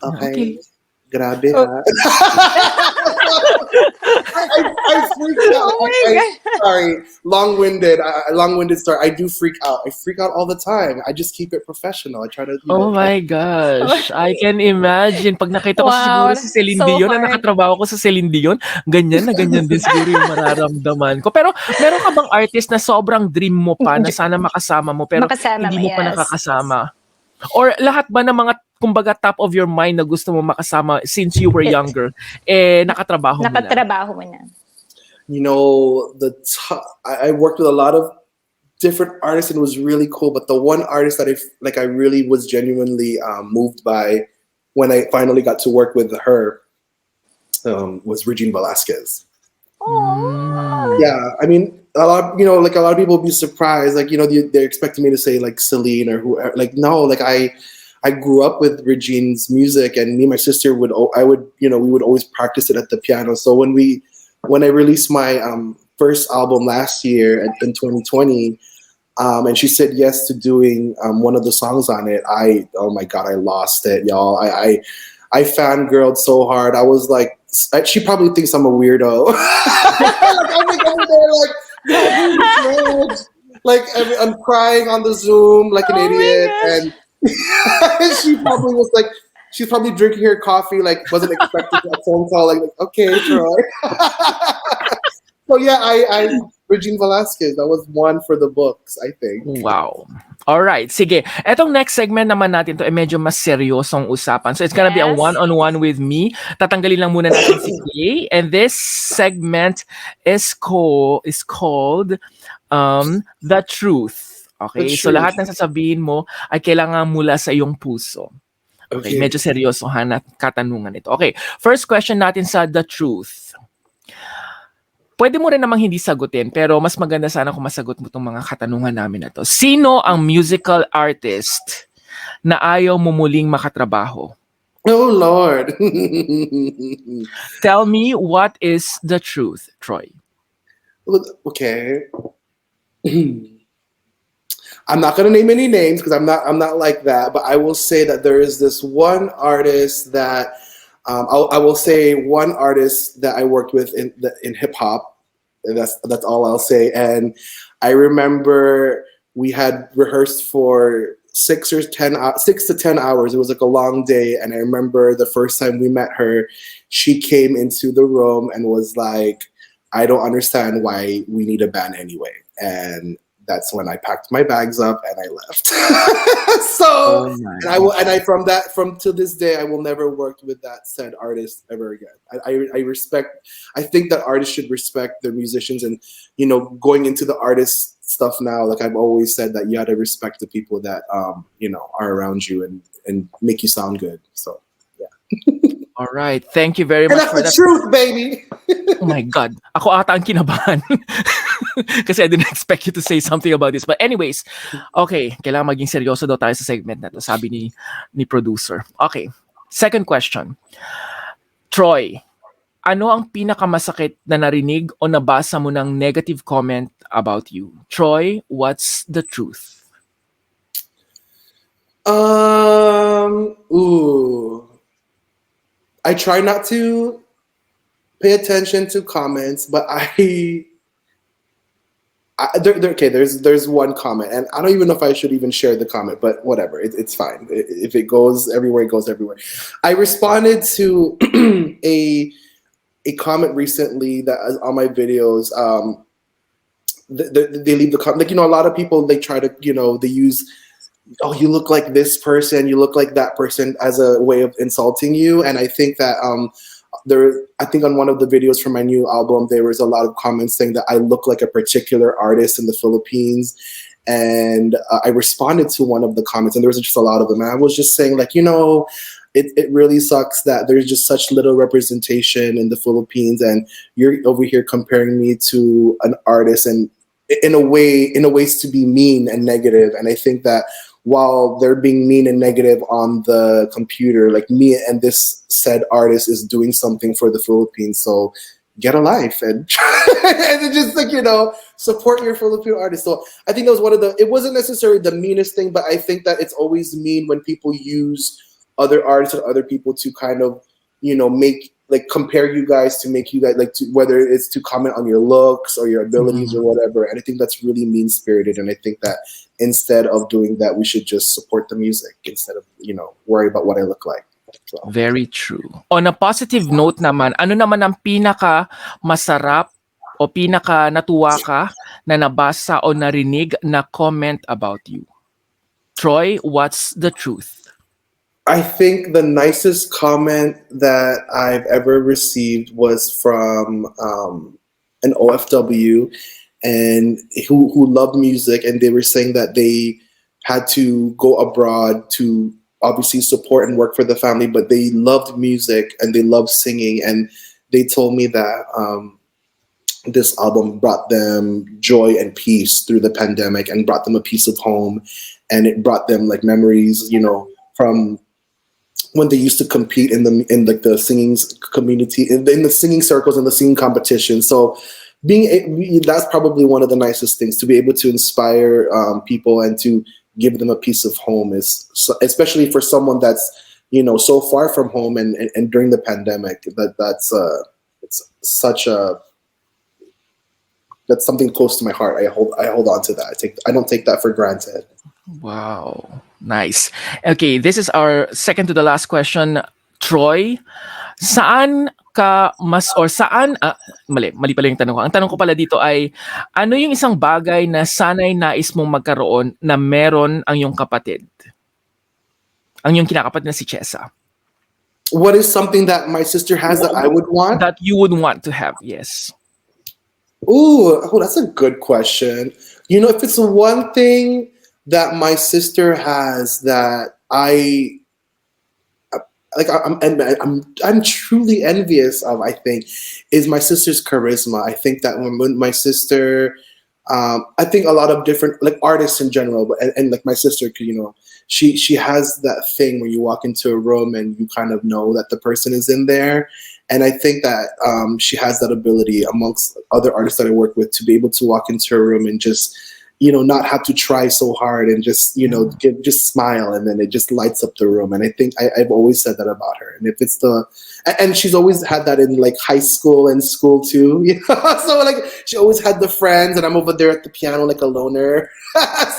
Speaker 4: okay. Grabe ha. I freak out.
Speaker 2: Oh my God.
Speaker 4: Sorry, long-winded story. I do freak out. I freak out all the time. I just keep it professional. I try to,
Speaker 1: Oh my gosh, I can imagine. Pag nakita ko siguro
Speaker 2: Wow,
Speaker 1: si Celine
Speaker 2: so
Speaker 1: Dion, na
Speaker 2: hard.
Speaker 1: nakatrabaho ko sa Celine Dion, ganyan na ganyan din siguro yung mararamdaman ko. Pero meron ka bang artist na sobrang dream mo pa na sana makasama mo pero
Speaker 2: Makasama
Speaker 1: hindi
Speaker 2: mo,
Speaker 1: mo pa
Speaker 2: yes.
Speaker 1: nakakasama? Or lahat ba ng mga kumbaga top of your mind na gusto mo makasama since you were younger, nakatrabaho mo na?
Speaker 2: Nakatrabaho mo na.
Speaker 4: You know, I worked with a lot of different artists and it was really cool. But the one artist that I really was genuinely moved by when I finally got to work with her was Regine Velasquez.
Speaker 2: Oh.
Speaker 4: Yeah, I mean, a lot of people would be surprised, they're expecting me to say like Celine or whoever. Like, no, like I grew up with Regine's music, and me and my sister we would always practice it at the piano. So when I released my first album last year in 2020, and she said yes to doing one of the songs on it, oh my God, I lost it, y'all. I fangirled so hard. I was like, she probably thinks I'm a weirdo. I'm like over there, like, no, like I'm crying on the Zoom like an idiot, and she probably was like, she's probably drinking her coffee, like wasn't expecting a phone call, like okay, Troy. So yeah, I Regine Velasquez, that was one for the books, I think.
Speaker 1: Wow. Alright, sige. Etong next segment naman natin to ay medyo mas seryosong usapan. So it's gonna be a
Speaker 2: Yes.
Speaker 1: one-on-one with me. Tatanggalin lang muna natin si Kay. And this segment is called The Truth. Okay?
Speaker 4: The
Speaker 1: So
Speaker 4: Truth.
Speaker 1: lahat ng sasabihin mo ay kailangan mula sa iyong puso. Okay, medyo seryosohan at katanungan ito. Okay, first question natin sa The Truth. Pwede mo rin namang hindi sagutin, pero mas maganda sana kung masagot mo itong mga katanungan namin na to. Sino ang musical artist na ayaw mo muling makatrabaho?
Speaker 4: Oh Lord.
Speaker 1: Tell me what is the truth, Troy.
Speaker 4: Okay. I'm not gonna name any names because I'm not like that, but I will say that there is this one artist that I will say one artist that I worked with in hip hop. That's all I'll say. And I remember we had rehearsed for 6 to 10 hours. It was like a long day. And I remember the first time we met her, she came into the room and was like, I don't understand why we need a band anyway. And that's when I packed my bags up and I left. So, from to this day, I will never work with that said artist ever again. I think that artists should respect their musicians, and going into the artist stuff now, like I've always said, that you got to respect the people that are around you and make you sound good. So yeah.
Speaker 1: All right, thank you very
Speaker 4: And
Speaker 1: much
Speaker 4: that's
Speaker 1: for
Speaker 4: the
Speaker 1: that.
Speaker 4: truth, baby.
Speaker 1: Oh my God, ako ata ang kinabahan. Kasi I didn't expect you to say something about this. But anyways, okay, kailangan maging seryoso daw tayo sa segment na to, sabi ni producer. Okay, second question. Troy, ano ang pinakamasakit na narinig o nabasa mo ng negative comment about you? Troy, what's the truth?
Speaker 4: I try not to pay attention to comments, but there's one comment, and I don't even know if I should even share the comment, but whatever, it's fine. If it goes everywhere, it goes everywhere. I responded to a comment recently that on my videos. They leave the comment, like, a lot of people, they try to, they use, oh, you look like this person, you look like that person, as a way of insulting you. And I think that I think on one of the videos from my new album, there was a lot of comments saying that I look like a particular artist in the Philippines. And I responded to one of the comments, and there was just a lot of them. And I was just saying, like, it really sucks that there's just such little representation in the Philippines, and you're over here comparing me to an artist, and in a ways to be mean and negative. And I think that while they're being mean and negative on the computer, like, me and this said artist is doing something for the Philippines. So get a life and and just, like, support your Filipino artists. So I think that was it wasn't necessarily the meanest thing, but I think that it's always mean when people use other artists and other people to kind of, make like compare you guys to make you guys like to, whether it's to comment on your looks or your abilities or whatever. And I think that's really mean spirited. And I think that instead of doing that, we should just support the music instead of worry about what I look like. So.
Speaker 1: Very true. On a positive note naman, ano naman ang pinaka masarap o pinaka natuwa ka na nabasa o narinig na comment about you? Troy, what's the truth?
Speaker 4: I think the nicest comment that I've ever received was from an OFW and who loved music, and they were saying that they had to go abroad to obviously support and work for the family, but they loved music and they loved singing, and they told me that this album brought them joy and peace through the pandemic and brought them a piece of home, and it brought them like memories, from when they used to compete in the singing community, in the singing circles and the singing competition. So that's probably one of the nicest things, to be able to inspire people and to give them a piece of home, is especially for someone that's so far from home and during the pandemic. That's something close to my heart. I hold on to that. I don't take that for granted.
Speaker 1: Wow. Nice. Okay, this is our second to the last question. Troy, saan mali pala yung tanong ko. Ang tanong ko pala dito ay, ano yung isang bagay na sana'y nais mong magkaroon na meron ang iyong kapatid? Ang iyong kinakapatid na si Cheesa.
Speaker 4: What is something that my sister has that I would want?
Speaker 1: That you would want to have, yes.
Speaker 4: Ooh, that's a good question. If it's one thing that my sister has that I'm truly envious of, I think, is my sister's charisma. I think that when my sister, I think a lot of different like artists in general, but and like my sister, she has that thing where you walk into a room and you kind of know that the person is in there. And I think that she has that ability amongst other artists that I work with to be able to walk into a room and just, not have to try so hard and just, just smile, and then it just lights up the room. And I think I've always said that about her. And if it's and she's always had that in like high school and school too, so like she always had the friends, and I'm over there at the piano like a loner.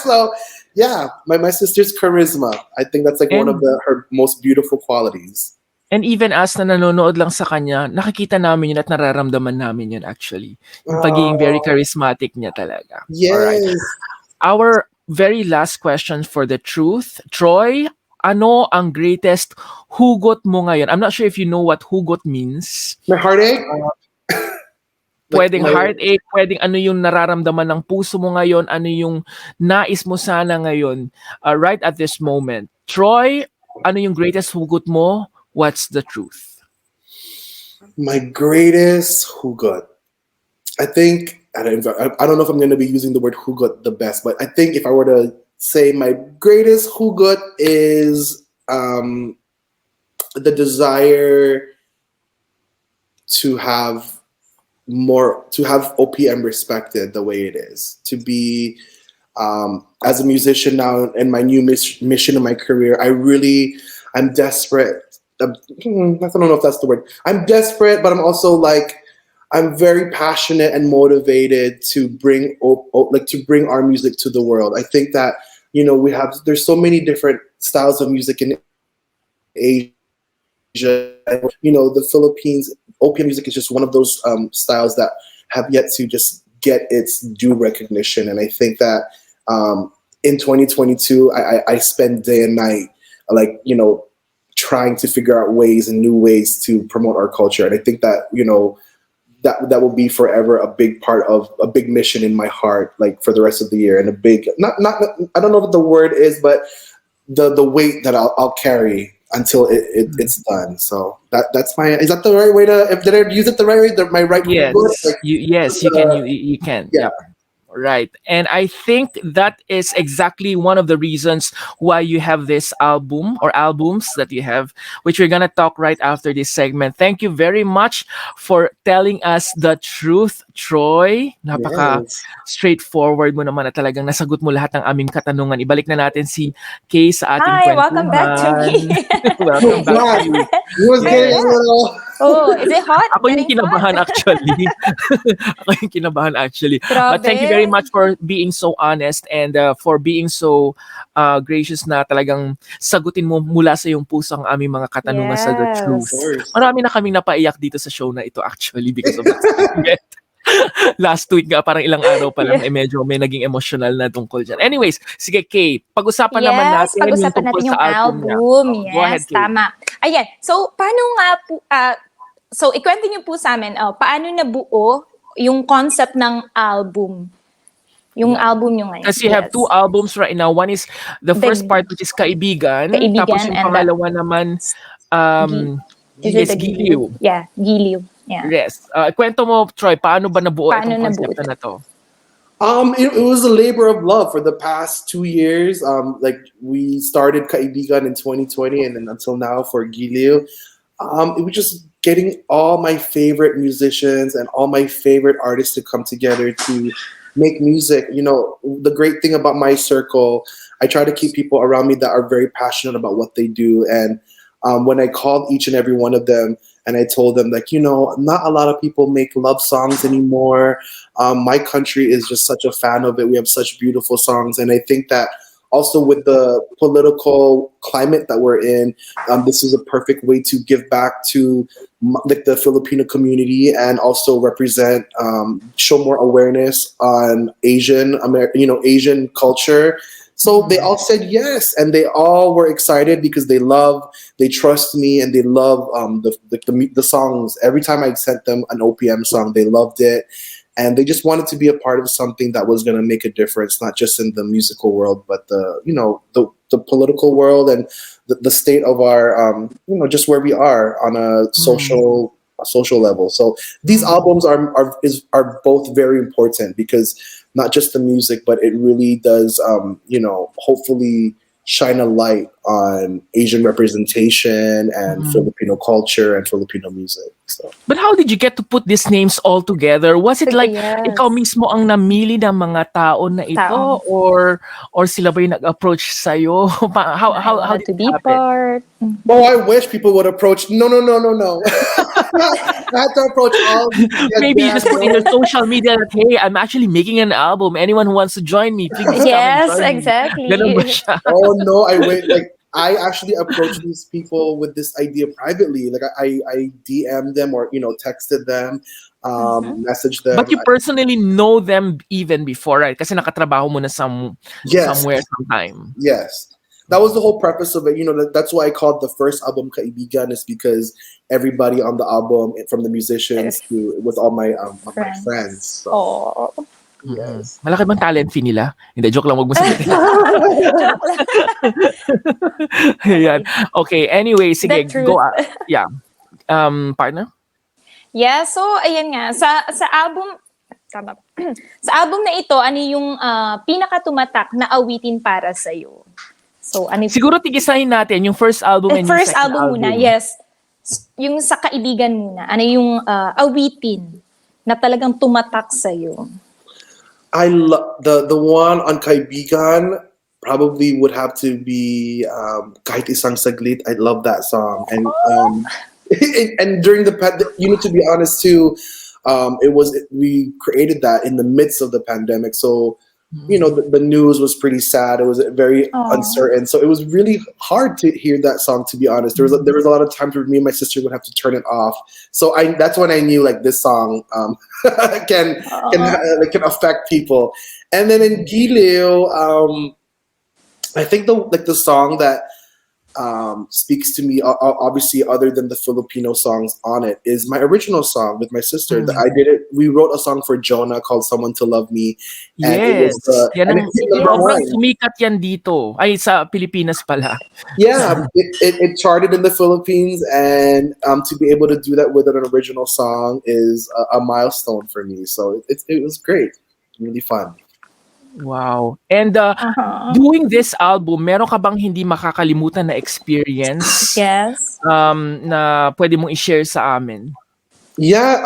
Speaker 4: So yeah, my sister's charisma. I think that's like one of her most beautiful qualities.
Speaker 1: And even us na nanonood lang sa kanya, nakikita namin yun at nararamdaman namin yun actually. Yung pagiging very charismatic niya talaga.
Speaker 4: Yes.
Speaker 1: Alright. Our very last question for the truth. Troy, ano ang greatest hugot mo ngayon? I'm not sure if you know what hugot means.
Speaker 4: My heartache?
Speaker 1: Pwedeng heartache, pwedeng ano yung nararamdaman ng puso mo ngayon, ano yung nais mo sana ngayon, right at this moment. Troy, ano yung greatest hugot mo? What's the truth?
Speaker 4: My greatest hugot. I think, I don't know if I'm going to be using the word hugot the best, but I think if I were to say my greatest hugot is the desire to have OPM respected the way it is. To be, as a musician now in my new mission in my career, I'm desperate. I don't know if that's the word. I'm desperate, but I'm also like, I'm very passionate and motivated to bring our music to the world. I think that, there's so many different styles of music in Asia. The Philippines, OPM music is just one of those styles that have yet to just get its due recognition. And I think that in 2022, I spend day and night, trying to figure out ways and new ways to promote our culture. And I think that, that will be forever a big part of a big mission in my heart, like for the rest of the year, and a big, not I don't know what the word is, but the weight that I'll carry until it's done. So that's is that the right way to, did I use it the right way? My right
Speaker 1: Yes,
Speaker 4: word?
Speaker 1: you can.
Speaker 4: Yeah.
Speaker 1: Right. And I think that is exactly one of the reasons why you have this album or albums that you have, which we're going to talk right after this segment. Thank you very much for telling us the truth, Troy. Napaka straightforward mo naman na talagang nasagot mo lahat ng aming katanungan. Ibalik na natin si Kay sa ating
Speaker 2: Hi,
Speaker 1: kwentuhan.
Speaker 2: welcome back to me.
Speaker 1: Welcome back to you.
Speaker 4: He was getting a little...
Speaker 2: Oh, is it hot?
Speaker 1: Ako yung
Speaker 2: Getting
Speaker 1: kinabahan
Speaker 2: hot?
Speaker 1: actually. Ako yung kinabahan actually.
Speaker 2: Grabe.
Speaker 1: But thank you very much for being so honest and for being so gracious na talagang sagutin mo mula sa iyong puso ang aming mga katanungan sa The
Speaker 2: Yes.
Speaker 1: Truth. Marami na kaming napaiyak dito sa show na ito actually because of that segment. Last week nga, parang ilang araw pa lang, medyo may naging emotional na tungkol dyan. Anyways, sige Kay, pag-usapan naman natin yung
Speaker 2: pag-usapan
Speaker 1: tungkol
Speaker 2: natin yung
Speaker 1: sa album niya.
Speaker 2: album.
Speaker 1: Go ahead,
Speaker 2: Yes,
Speaker 1: Kay.
Speaker 2: tama. Ayan. So, paano nga po, so, ikwento niyo po sa amin, paano nabuo yung concept ng album? Yung album nyo ngayon.
Speaker 1: Kasi you have two albums right now. One is the first part which is Kaibigan. Tapos yung
Speaker 2: and
Speaker 1: pangalawa naman
Speaker 2: Is it
Speaker 1: is
Speaker 2: the
Speaker 1: Giliw.
Speaker 2: Yeah, Giliw. Yeah.
Speaker 1: Yes. Kwento mo, Troy, paano ba nabuo
Speaker 2: Paano
Speaker 1: itong
Speaker 2: nabuo
Speaker 1: konsepto na to?
Speaker 4: It was a labor of love for the past 2 years. Like we started Kaibigan in 2020, and then until now for Giliw. It was just getting all my favorite musicians and all my favorite artists to come together to make music. You know, the great thing about my circle, I try to keep people around me that are very passionate about what they do. And when I called each and every one of them and I told them, like, you know, not a lot of people make love songs anymore. My country is just such a fan of it. We have such beautiful songs. And I think that also with the political climate that we're in, this is a perfect way to give back to like the Filipino community and also represent, show more awareness on Asian culture. So they all said yes, and they all were excited because they trust me, and they love the songs. Every time I sent them an OPM song, they loved it, and they just wanted to be a part of something that was going to make a difference, not just in the musical world, but the political world and the state of our just where we are on a social level. So these albums are both very important because not just the music, but it really does, hopefully shine a light on Asian representation and Filipino culture and Filipino music. So.
Speaker 1: But how did you get to put these names all together? Was it like ikaw mismo ang namili ng mga tao na ito, or sila ba yung nag-approach sa'yo? How did
Speaker 2: to
Speaker 1: it
Speaker 2: be
Speaker 1: happen?
Speaker 2: part?
Speaker 4: Oh, I wish people would approach. No. I had to approach all.
Speaker 1: Maybe you just put in your social media that, hey, I'm actually making an album. Anyone who wants to join me, please come and join me.
Speaker 2: Exactly.
Speaker 1: Ganun ba siya?
Speaker 4: Oh no, I actually approached these people with this idea privately. Like I DM'd them or texted them, messaged them.
Speaker 1: But you personally know them even before, right? Kasi nakatrabaho mo na somewhere sometime.
Speaker 4: Yes. That was the whole purpose of it. That's why I called the first album Kaibigan, is because everybody on the album, from the musicians to with all my friends. So.
Speaker 2: Oh.
Speaker 4: Yes.
Speaker 1: Malaki bang talent fee nila? Hindi, joke lang. Wag mo sabihin. Ayan. Okay, anyway, sige, go. Yeah. Partner?
Speaker 2: Yeah, so ayan nga. Sa album, tama ba? Sa album na ito, ano yung pinakatumatak na awitin para sa'yo? So, ano
Speaker 1: Siguro tigisahin natin yung first album and
Speaker 2: first
Speaker 1: yung second
Speaker 2: album muna, yes. Yung sa Kaibigan muna, ano yung awitin na talagang tumatak sa'yo?
Speaker 4: I love the one on Kaibigan probably would have to be Kahit Isang Saglit. I love that song. And and during you need to be honest too, we created that in the midst of the pandemic. So the news was pretty sad. It was very uncertain. So it was really hard to hear that song, to be honest. There was a lot of times where me and my sister would have to turn it off. So that's when I knew like this song can affect people. And then in Giliw, I think the song that speaks to me, obviously, other than the Filipino songs on it, is my original song with my sister. I did it. We wrote a song for Jonah called "Someone to Love Me." And
Speaker 1: yes,
Speaker 4: it
Speaker 1: sumikat yan dito. Ay, sa Pilipinas pala.
Speaker 4: Yeah, it charted in the Philippines, and to be able to do that with an original song is a milestone for me. So it was great, really fun.
Speaker 1: Wow. And doing this album, meron ka bang hindi makakalimutan na experience?
Speaker 2: Yes.
Speaker 1: Na pwede mong i-share sa amin?
Speaker 4: Yeah.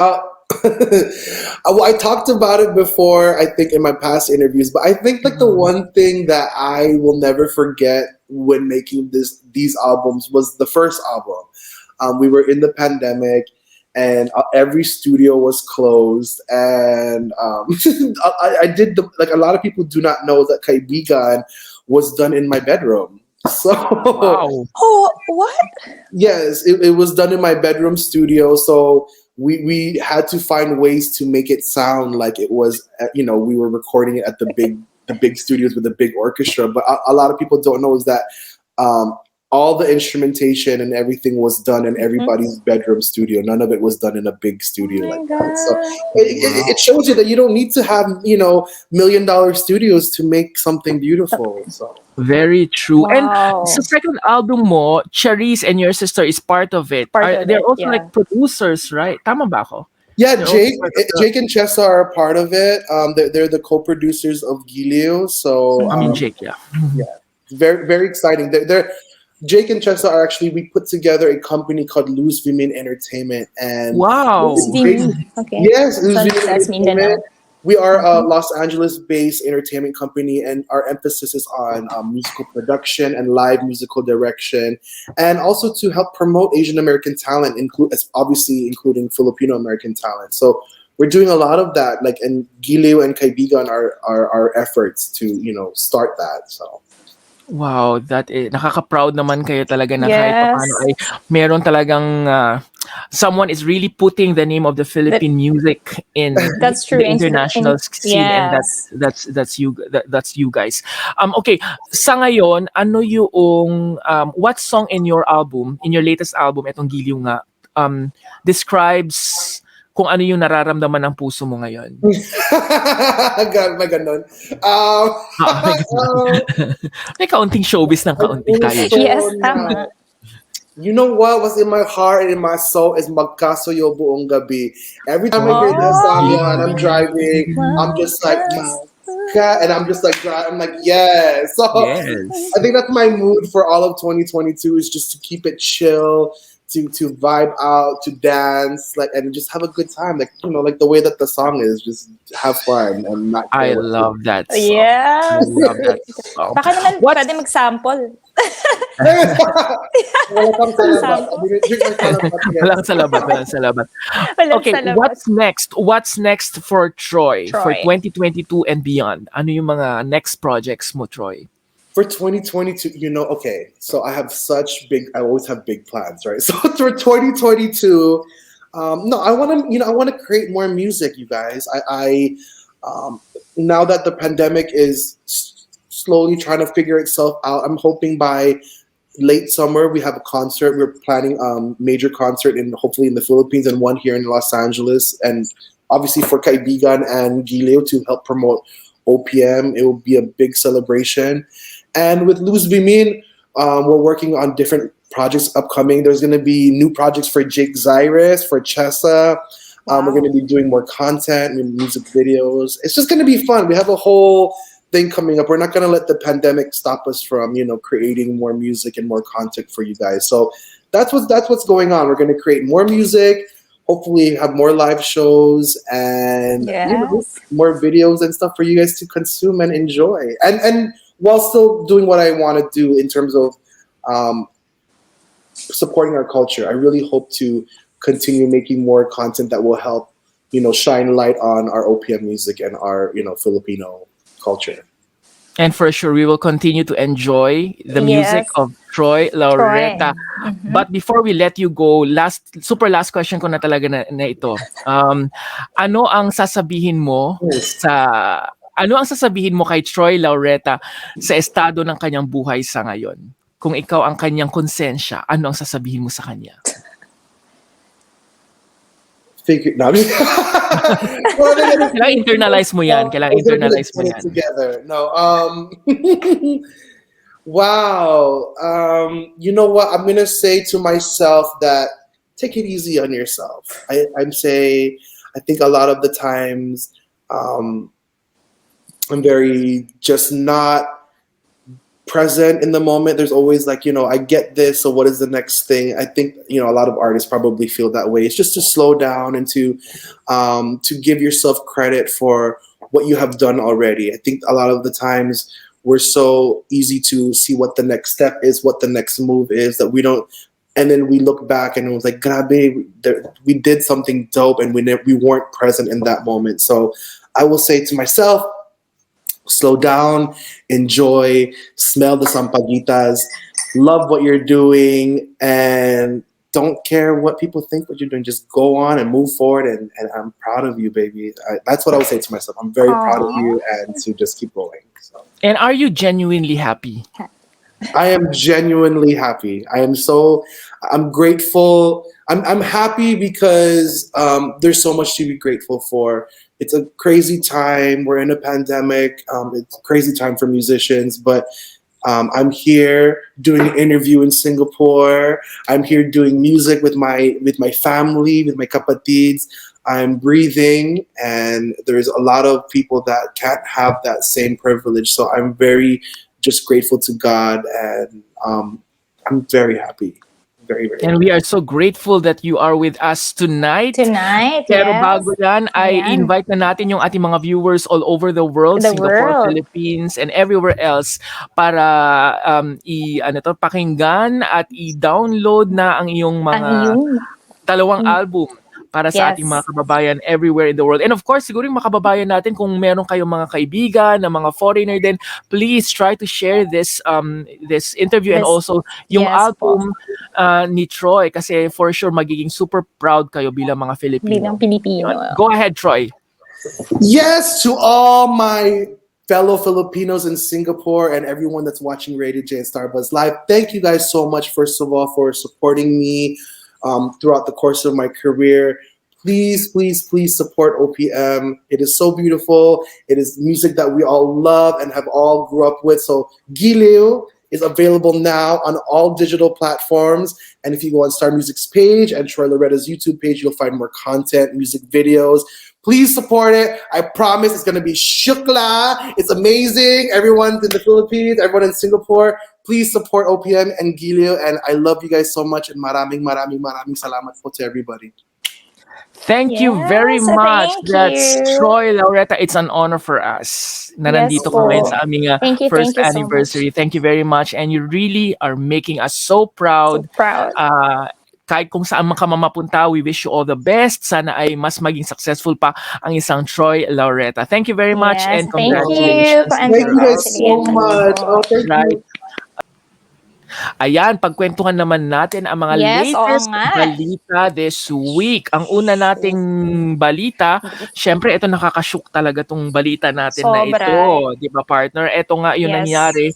Speaker 4: Well, I talked about it before, I think, in my past interviews, but I think like the one thing that I will never forget when making these albums was the first album. We were in the pandemic, and every studio was closed. And I did like a lot of people do not know that Kaibigan was done in my bedroom. So
Speaker 1: Wow.
Speaker 2: Oh, what?
Speaker 4: yes, it was done in my bedroom studio. So we had to find ways to make it sound like it was, we were recording it at the big studios with the big orchestra. But a lot of people don't know is that all the instrumentation and everything was done in everybody's bedroom studio. None of it was done in a big studio
Speaker 2: Oh my
Speaker 4: like that. So
Speaker 2: God.
Speaker 4: it shows you that you don't need to have, $1 million studios to make something beautiful. So.
Speaker 1: Very true. And
Speaker 2: Wow.
Speaker 1: sa second album mo, Charisse and your sister is part of it.
Speaker 2: Part of
Speaker 1: They're
Speaker 2: it,
Speaker 1: also
Speaker 2: yeah.
Speaker 1: like producers, right? Tama ba ako?
Speaker 4: Yeah,
Speaker 1: They're also
Speaker 4: Jake,
Speaker 1: part of the-
Speaker 4: Jake and Cheesa are a part of it. They're the co-producers of Gilio. So
Speaker 1: I mean, Jake, yeah.
Speaker 4: very very exciting. They're Jake and Cheesa are actually, we put together a company called Luz Vimin Entertainment, and
Speaker 1: Wow.
Speaker 2: Okay.
Speaker 4: yes, Luz
Speaker 2: So
Speaker 4: Vimin
Speaker 2: that's
Speaker 4: Entertainment. We are a Los Angeles-based entertainment company, and our emphasis is on musical production and live musical direction, and also to help promote Asian American talent, obviously including Filipino American talent. So we're doing a lot of that, like, and Gileo and Kaibigan are our efforts to start that. So.
Speaker 1: Wow, nakaka-proud naman kayo talaga na kahit
Speaker 2: Yes.
Speaker 1: paano ay meron talagang someone is really putting the name of the Philippine music in
Speaker 2: That's true.
Speaker 1: the international scene, and
Speaker 2: Yes.
Speaker 1: that's you guys. Okay, sa ngayon, ano yung what song in your latest album, etong Giliw nga, describes kung ano yung nararamdaman ng puso mo ngayon?
Speaker 4: May ganon.
Speaker 1: May kaunting showbiz ng kaunti tayo.
Speaker 2: Yes, tama.
Speaker 4: You know what was in my heart and in my soul is Magkasuyo Buong Gabi. Every time I hear that song and I'm driving, I'm just like, and I'm just like, I'm like, yes. So
Speaker 1: Yes.
Speaker 4: I think that's my mood for all of 2022 is just to keep it chill, to vibe out, to dance, like, and just have a good time, like like the way that the song is, just have fun and not.
Speaker 1: I love that song.
Speaker 2: Yes.
Speaker 1: I love that song.
Speaker 2: Baka naman pwede mag-sample.
Speaker 4: Wala kang salabat. Drink my salabat, yes.
Speaker 1: Walang salabat.
Speaker 2: Walang
Speaker 1: Okay,
Speaker 2: salabat.
Speaker 1: what's next for Troy for
Speaker 2: Troy.
Speaker 1: 2022 and beyond? Ano yung mga next projects mo, Troy?
Speaker 4: For 2022, okay, so I always have big plans, right? So for 2022, I want to create more music, you guys. I now that the pandemic is slowly trying to figure itself out, I'm hoping by late summer we have a concert. We're planning major concert hopefully in the Philippines and one here in Los Angeles, and obviously for Kaibigan and Gileo to help promote OPM. It will be a big celebration. And with Luz Vimin, we're working on different projects upcoming. There's going to be new projects for Zyrus, for Cheesa. We're going to be doing more content, music videos. It's just going to be fun. We have a whole thing coming up. We're not going to let the pandemic stop us from, creating more music and more content for you guys. So that's what's going on. We're going to create more music, hopefully have more live shows and more videos and stuff for you guys to consume and enjoy. And while still doing what I want to do in terms of supporting our culture. I really hope to continue making more content that will help, shine light on our OPM music and our, Filipino culture.
Speaker 1: And for sure, we will continue to enjoy the music of Troy Laureta.
Speaker 2: Mm-hmm.
Speaker 1: But before we let you go, last question ko na talaga na ito. Ano ang sasabihin mo kay Troy Laureta sa estado ng kanyang buhay sa ngayon? Kung ikaw ang kanyang konsensya, ano ang sasabihin mo sa kanya? Kailangan internalize mo yan.
Speaker 4: Together. No. Wow. You know what? I'm gonna say to myself that take it easy on yourself. I think a lot of the times I'm very just not present in the moment. There's always like, I get this, so what is the next thing? I think, a lot of artists probably feel that way. It's just to slow down and to give yourself credit for what you have done already. I think a lot of the times we're so easy to see what the next step is, what the next move is, that we don't and then we look back and it was like, grabe, we did something dope, and we weren't present in that moment. So I will say to myself, slow down, enjoy, smell the sampaguitas, love what you're doing, and don't care what people think what you're doing. Just go on and move forward, and I'm proud of you, baby. That's what I would say to myself. I'm very proud of you, and to just keep going. So.
Speaker 1: And are you genuinely happy?
Speaker 4: I am genuinely happy. I'm grateful. I'm happy because there's so much to be grateful for. It's a crazy time. We're in a pandemic. It's a crazy time for musicians, but I'm here doing an interview in Singapore. I'm here doing music with my family, with my kapatids. I'm breathing, and there's a lot of people that can't have that same privilege. So I'm very just grateful to God, and I'm very happy. Very, very
Speaker 1: And
Speaker 4: happy.
Speaker 1: we are so grateful that you are with us tonight.
Speaker 2: Tonight,
Speaker 1: Pero
Speaker 2: yes.
Speaker 1: bago yan, ay
Speaker 2: Ayan.
Speaker 1: invite na natin yung ating mga viewers all over the world,
Speaker 2: The
Speaker 1: Singapore,
Speaker 2: world.
Speaker 1: Philippines, and everywhere else para pakinggan at i-download na ang iyong
Speaker 2: Ang
Speaker 1: mga
Speaker 2: iyong
Speaker 1: dalawang album para sa ating mga
Speaker 2: Yes.
Speaker 1: kababayan everywhere in the world. And of course, siguro yung mga kababayan natin, kung meron kayong mga kaibigan na mga foreigner din, please try to share this this interview and
Speaker 2: This-
Speaker 1: also yung
Speaker 2: yes po.
Speaker 1: album ni Troy, kasi for sure magiging super proud kayo bilang mga Filipino.
Speaker 2: Bilang Pilipino.
Speaker 1: Go ahead, Troy.
Speaker 4: Yes, to all my fellow Filipinos in Singapore and everyone that's watching Radio J and Starbuzz Live, thank you guys so much, first of all, for supporting me throughout the course of my career. Please, please, please support OPM. It is so beautiful. It is music that we all love and have all grew up with. So Giliw is available now on all digital platforms. And if you go on Star Music's page and Troy Laurete's YouTube page, you'll find more content, music videos. Please support it. I promise it's going to be shukla. It's amazing. Everyone in the Philippines, everyone in Singapore, please support OPM and Giliw. And I love you guys so much. And maraming salamat po to everybody.
Speaker 1: Thank you very
Speaker 2: Yes,
Speaker 1: much.
Speaker 2: thank
Speaker 1: That's
Speaker 2: you.
Speaker 1: Troy Laureta. It's an honor for us na
Speaker 2: Yes
Speaker 1: nandito ka
Speaker 2: po.
Speaker 1: ngayon sa aming first
Speaker 2: Thank you so
Speaker 1: anniversary.
Speaker 2: much.
Speaker 1: Thank you very much. And you really are making us so proud.
Speaker 2: So proud.
Speaker 1: Kahit kung saan man ka mamapunta, we wish you all the best. Sana ay mas maging successful pa ang isang Troy Laureta. Thank you very much,
Speaker 2: Yes,
Speaker 1: and
Speaker 2: thank you
Speaker 1: congratulations.
Speaker 2: for
Speaker 4: Thank you guys
Speaker 2: answering
Speaker 4: so
Speaker 2: the
Speaker 4: much.
Speaker 2: invitation.
Speaker 4: Oh, thank
Speaker 1: Right.
Speaker 4: you.
Speaker 1: Ayan, pagkwentuhan naman natin ang mga
Speaker 2: Yes, oo
Speaker 1: latest
Speaker 2: nga.
Speaker 1: balita this week. Ang una nating balita, syempre ito nakakashook talaga tong balita natin na
Speaker 2: Sobra.
Speaker 1: ito. Di ba, partner? Ito nga yung
Speaker 2: Yes.
Speaker 1: nangyari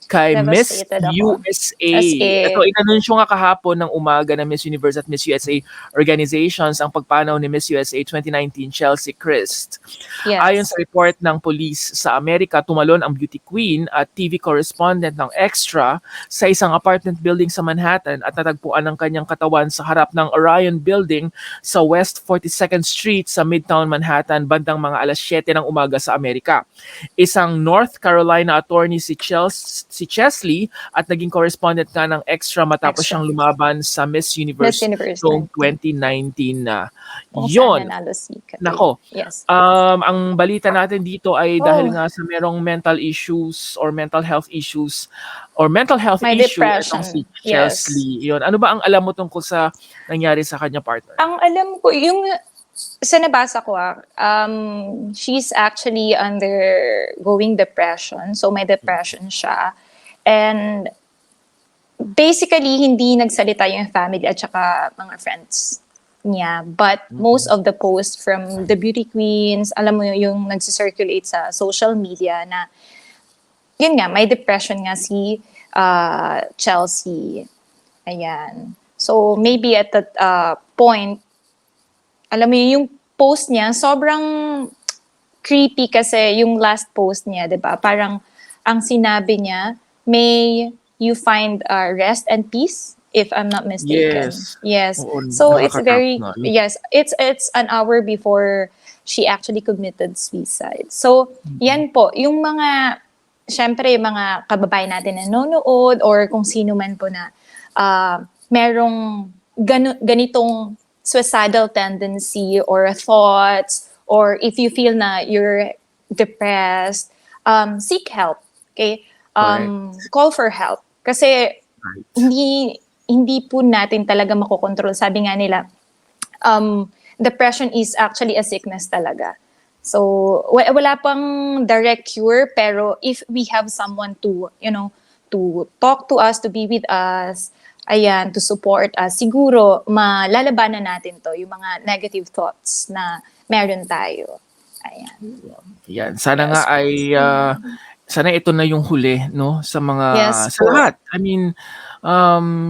Speaker 1: kay Miss
Speaker 2: Devastated ako.
Speaker 1: USA.
Speaker 2: SA.
Speaker 1: Ito, inanunsyo nga kahapon ng umaga ng Miss Universe at Miss USA organizations ang pagpanaw ni Miss USA 2019 Chelsea Christ.
Speaker 2: Yes.
Speaker 1: Ayon sa report ng police sa Amerika, tumalon ang beauty queen at TV correspondent ng Extra sa isang apartment building sa Manhattan at natagpuan ang kanyang katawan sa harap ng Orion Building sa West 42nd Street sa Midtown Manhattan bandang mga alas 7 ng umaga sa Amerika. Isang North Carolina attorney si Chesley at naging correspondent nga ng Extra matapos
Speaker 2: Extra.
Speaker 1: siyang lumaban sa Miss Universe
Speaker 2: Miss Universe
Speaker 1: noong 2019 na.
Speaker 2: Kung
Speaker 1: Yun.
Speaker 2: saan nanalo si Katoy.
Speaker 1: Nako.
Speaker 2: Yes.
Speaker 1: Ang balita natin dito ay dahil
Speaker 2: Oh.
Speaker 1: nga sa merong mental issues or mental health issues or mental health
Speaker 2: May
Speaker 1: issue
Speaker 2: depression.
Speaker 1: itong si
Speaker 2: Yes.
Speaker 1: Chesley. Yun. Ano ba ang alam mo tungkol sa nangyari sa kanya, partner?
Speaker 2: Ang alam ko, yung sa nabasa ko, she's actually undergoing depression. So may depression siya. And basically, hindi nagsalita yung family at saka mga friends niya. But most of the posts from the beauty queens, alam mo yung nagsisirculate sa social media na yun nga, may depression nga si Chelsea. Ayan. So maybe at that point, alam mo yung post niya, sobrang creepy kasi yung last post niya, 'di ba? Parang ang sinabi niya, may you find rest and peace, if I'm not mistaken. Yes.
Speaker 1: Oo,
Speaker 2: So it's very
Speaker 1: nakakatakot na.
Speaker 2: yes, it's an hour before she actually committed suicide. So yan po, yung mga syempre yung mga kababayan natin na nanonood or kung sino man po na merong ganitong suicidal tendency or thoughts, or if you feel na you're depressed, seek help. Okay? Call for help. Kasi hindi hindi po natin talaga makokontrol. Sabi nga nila, depression is actually a sickness talaga. So, wala pang direct cure, pero if we have someone to, to talk to us, to be with us, ayan, to support us, siguro, malalabanan natin to, yung mga negative thoughts na meron tayo. Ayan.
Speaker 1: Yan. Sana nga ay sana ito na yung huli, no, sa mga
Speaker 2: Yes
Speaker 1: sa
Speaker 2: po.
Speaker 1: lahat. I mean,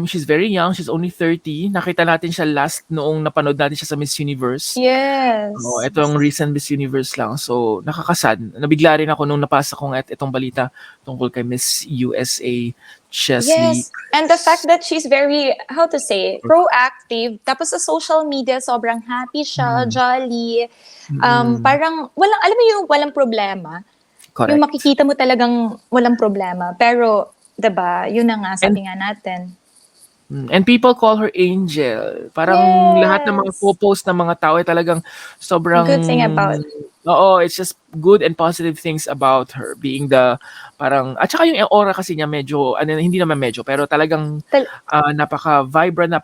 Speaker 1: she's very young, she's only 30. Nakita natin siya last noong napanood natin siya sa Miss Universe.
Speaker 2: Yes.
Speaker 1: Ito ang recent Miss Universe lang. So, nakakasad. Nabigla rin ako nung napasa ko nga itong balita tungkol kay Miss USA Cheesa.
Speaker 2: Yes. And the fact that she's very, how to say, proactive. Tapos sa social media, sobrang happy siya, jolly. Parang, alam mo yung walang problema.
Speaker 1: Correct.
Speaker 2: Yung makikita mo talagang walang problema. Pero, 'di ba, yun na nga, sabi nga natin.
Speaker 1: And people call her Angel. Parang lahat ng mga post ng mga tao ay talagang sobrang
Speaker 2: Good thing about.
Speaker 1: Oo, it's just good and positive things about her being the parang at saka yung aura kasi niya medyo hindi naman medyo pero talagang napaka-vibrant,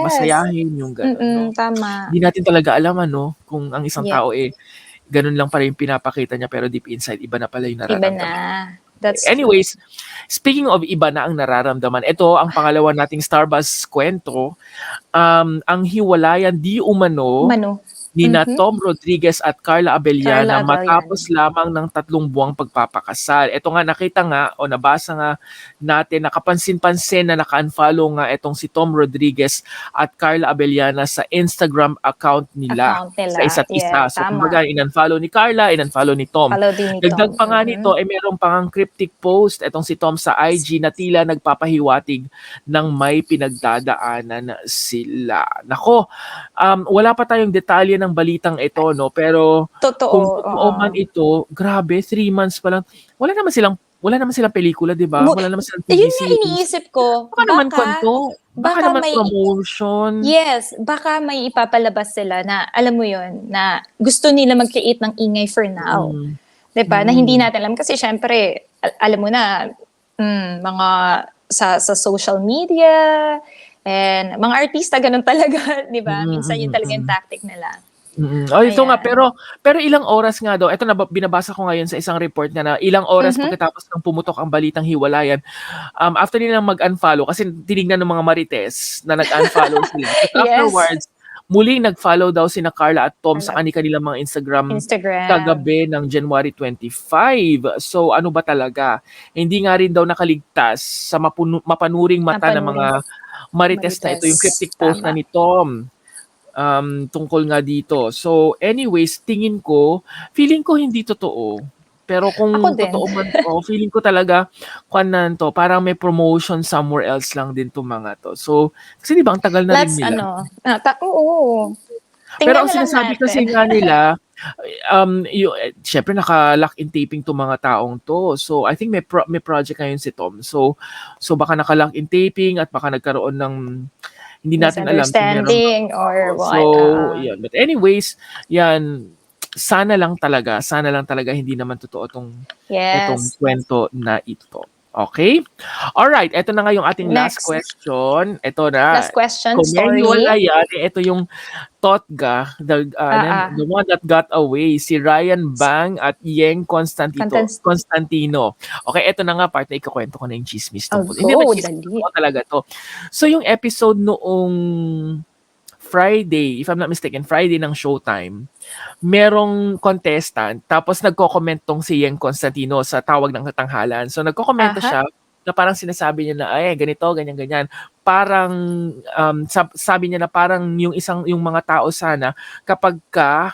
Speaker 1: masayahin yung gano'n. No?
Speaker 2: Tama.
Speaker 1: Hindi natin talaga alam kung ang isang
Speaker 2: Yeah.
Speaker 1: tao ganun lang pa rin pinapakita niya pero deep inside iba na pala yung
Speaker 2: Iba
Speaker 1: nararamdaman.
Speaker 2: na. That's
Speaker 1: Anyways, speaking of iba na ang nararamdaman, ito ang pangalawa nating Starbuzz kwento. Ang hiwalayan di umano nina Tom Rodriguez at Carla Abellana matapos lamang ng 3 buwang pagpapakasal. Ito nga nakita nga o nabasa nga natin, nakapansin-pansin na naka-unfollow nga itong si Tom Rodriguez at Carla Abellana sa Instagram account nila. Sa isa't isa. So kumbaga in-unfollow ni Carla, in-unfollow ni Tom.
Speaker 2: Follow din ni
Speaker 1: Dagdag
Speaker 2: Tom.
Speaker 1: pa nga nito ay meron pang cryptic post itong si Tom sa IG na tila nagpapahiwatig ng may pinagdadaanan sila. Nako, wala pa tayong detalye ng balitang ito, no? Pero
Speaker 2: Totoo.
Speaker 1: kung totoo man ito, grabe, 3 months pa lang. Wala naman silang pelikula, di ba? Wala naman silang TV
Speaker 2: Yun nga
Speaker 1: series.
Speaker 2: iniisip ko.
Speaker 1: Baka naman kwento. Baka naman promotion.
Speaker 2: Yes, baka may ipapalabas sila na, alam mo yun, na gusto nila mag-create ng ingay for now. Diba? Na hindi natin alam. Kasi syempre, alam mo na, mga sa social media, and mga artista, ganun talaga, di ba? Minsan yun talaga yung tactic nila.
Speaker 1: Ito nga, pero ilang oras nga daw, ito na binabasa ko ngayon sa isang report na ilang oras pagkatapos ng pumutok ang balitang hiwalayan, after nilang mag-unfollow, kasi tinignan ng mga marites na nag-unfollow sila. But afterwards, muling nag-follow daw sina Carla at Tom sa kanilang mga Instagram kagabi ng January 25. So ano ba talaga? Hindi nga rin daw nakaligtas sa mapanuring mata ng mga marites na ito, yung cryptic post na ni Tom. Tungkol nga dito. So, anyways, feeling ko hindi totoo. Pero kung totoo man to, feeling ko talaga, parang may promotion somewhere else lang din itong mga to. So, kasi di ba, ang tagal na rin nila.
Speaker 2: Oo.
Speaker 1: Pero ang sinasabi kasi nga nila, syempre naka-lock in taping to mga taong to. So, I think may project ngayon si Tom. So baka naka-lock in taping at baka nagkaroon ng hindi natin alam kung meron
Speaker 2: or what.
Speaker 1: So, yan. But anyways, yan, sana lang talaga hindi naman totoo itong kwento na ito. Okay? Alright, ito na nga yung ating last question. Ito na.
Speaker 2: Last question,
Speaker 1: story. Ito yung Totga, the one that got away, si Ryan Bang at Yeng Constantino. Okay, ito na nga part na ikakwento ko na yung chismis tungkol. Hindi ba chismis talaga to? So yung episode noong Friday, if I'm not mistaken, Friday ng Showtime, merong contestant, tapos nagko-comment tong si Yeng Constantino sa tawag ng tanghalan. So nagko-comment siya na parang sinasabi niya na ganito, ganyan. Parang sabi niya na parang yung mga tao sana kapag ka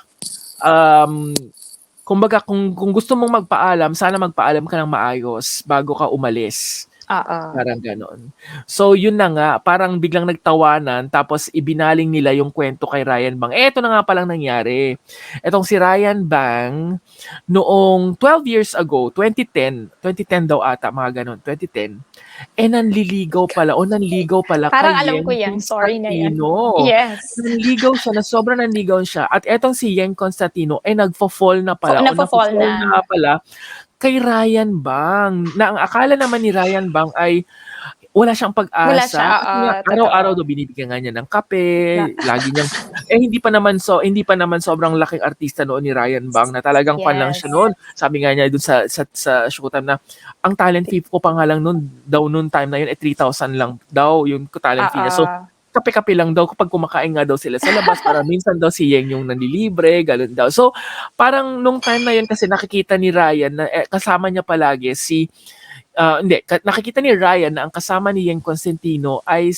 Speaker 1: kumbaga kung gusto mong magpaalam, sana magpaalam ka ng maayos bago ka umalis. Parang ganon. So yun na nga, parang biglang nagtawanan tapos ibinaling nila yung kwento kay Ryan Bang. Ito na nga palang nangyari. Etong si Ryan Bang noong 12 years ago, 2010 daw ata, mga ganon, 2010. Nanligaw pala
Speaker 2: parang
Speaker 1: kay
Speaker 2: alam ko yan, sorry na yan. Yes.
Speaker 1: Nanligaw siya, na sobrang nanligaw siya. At etong si Yeng Constantino nagfo-fall na pala.
Speaker 2: Nagfo-fall na
Speaker 1: pala kay Ryan Bang, na ang akala naman ni Ryan Bang ay wala siyang
Speaker 2: Wala siya,
Speaker 1: pag-asa kasi
Speaker 2: oo,
Speaker 1: nga
Speaker 2: totoo.
Speaker 1: araw-araw daw binibigyan nga niya ng kape, lagi niyang hindi pa naman sobrang laking artista noon ni Ryan Bang na talagang fan lang
Speaker 2: Yes.
Speaker 1: siya noon. Sabi nga niya dun sa showtime na ang talent fee ko pa nga lang noon time na yun 3,000 lang daw yung talent fee niya. So
Speaker 2: Oo.
Speaker 1: kape-kape lang daw kapag kumakain nga daw sila sa labas para minsan daw si Yeng yung nanlilibre, gano'n daw. So parang nung time na yun kasi nakikita ni Ryan na kasama niya palagi nakikita ni Ryan na ang kasama ni Yeng Constantino ay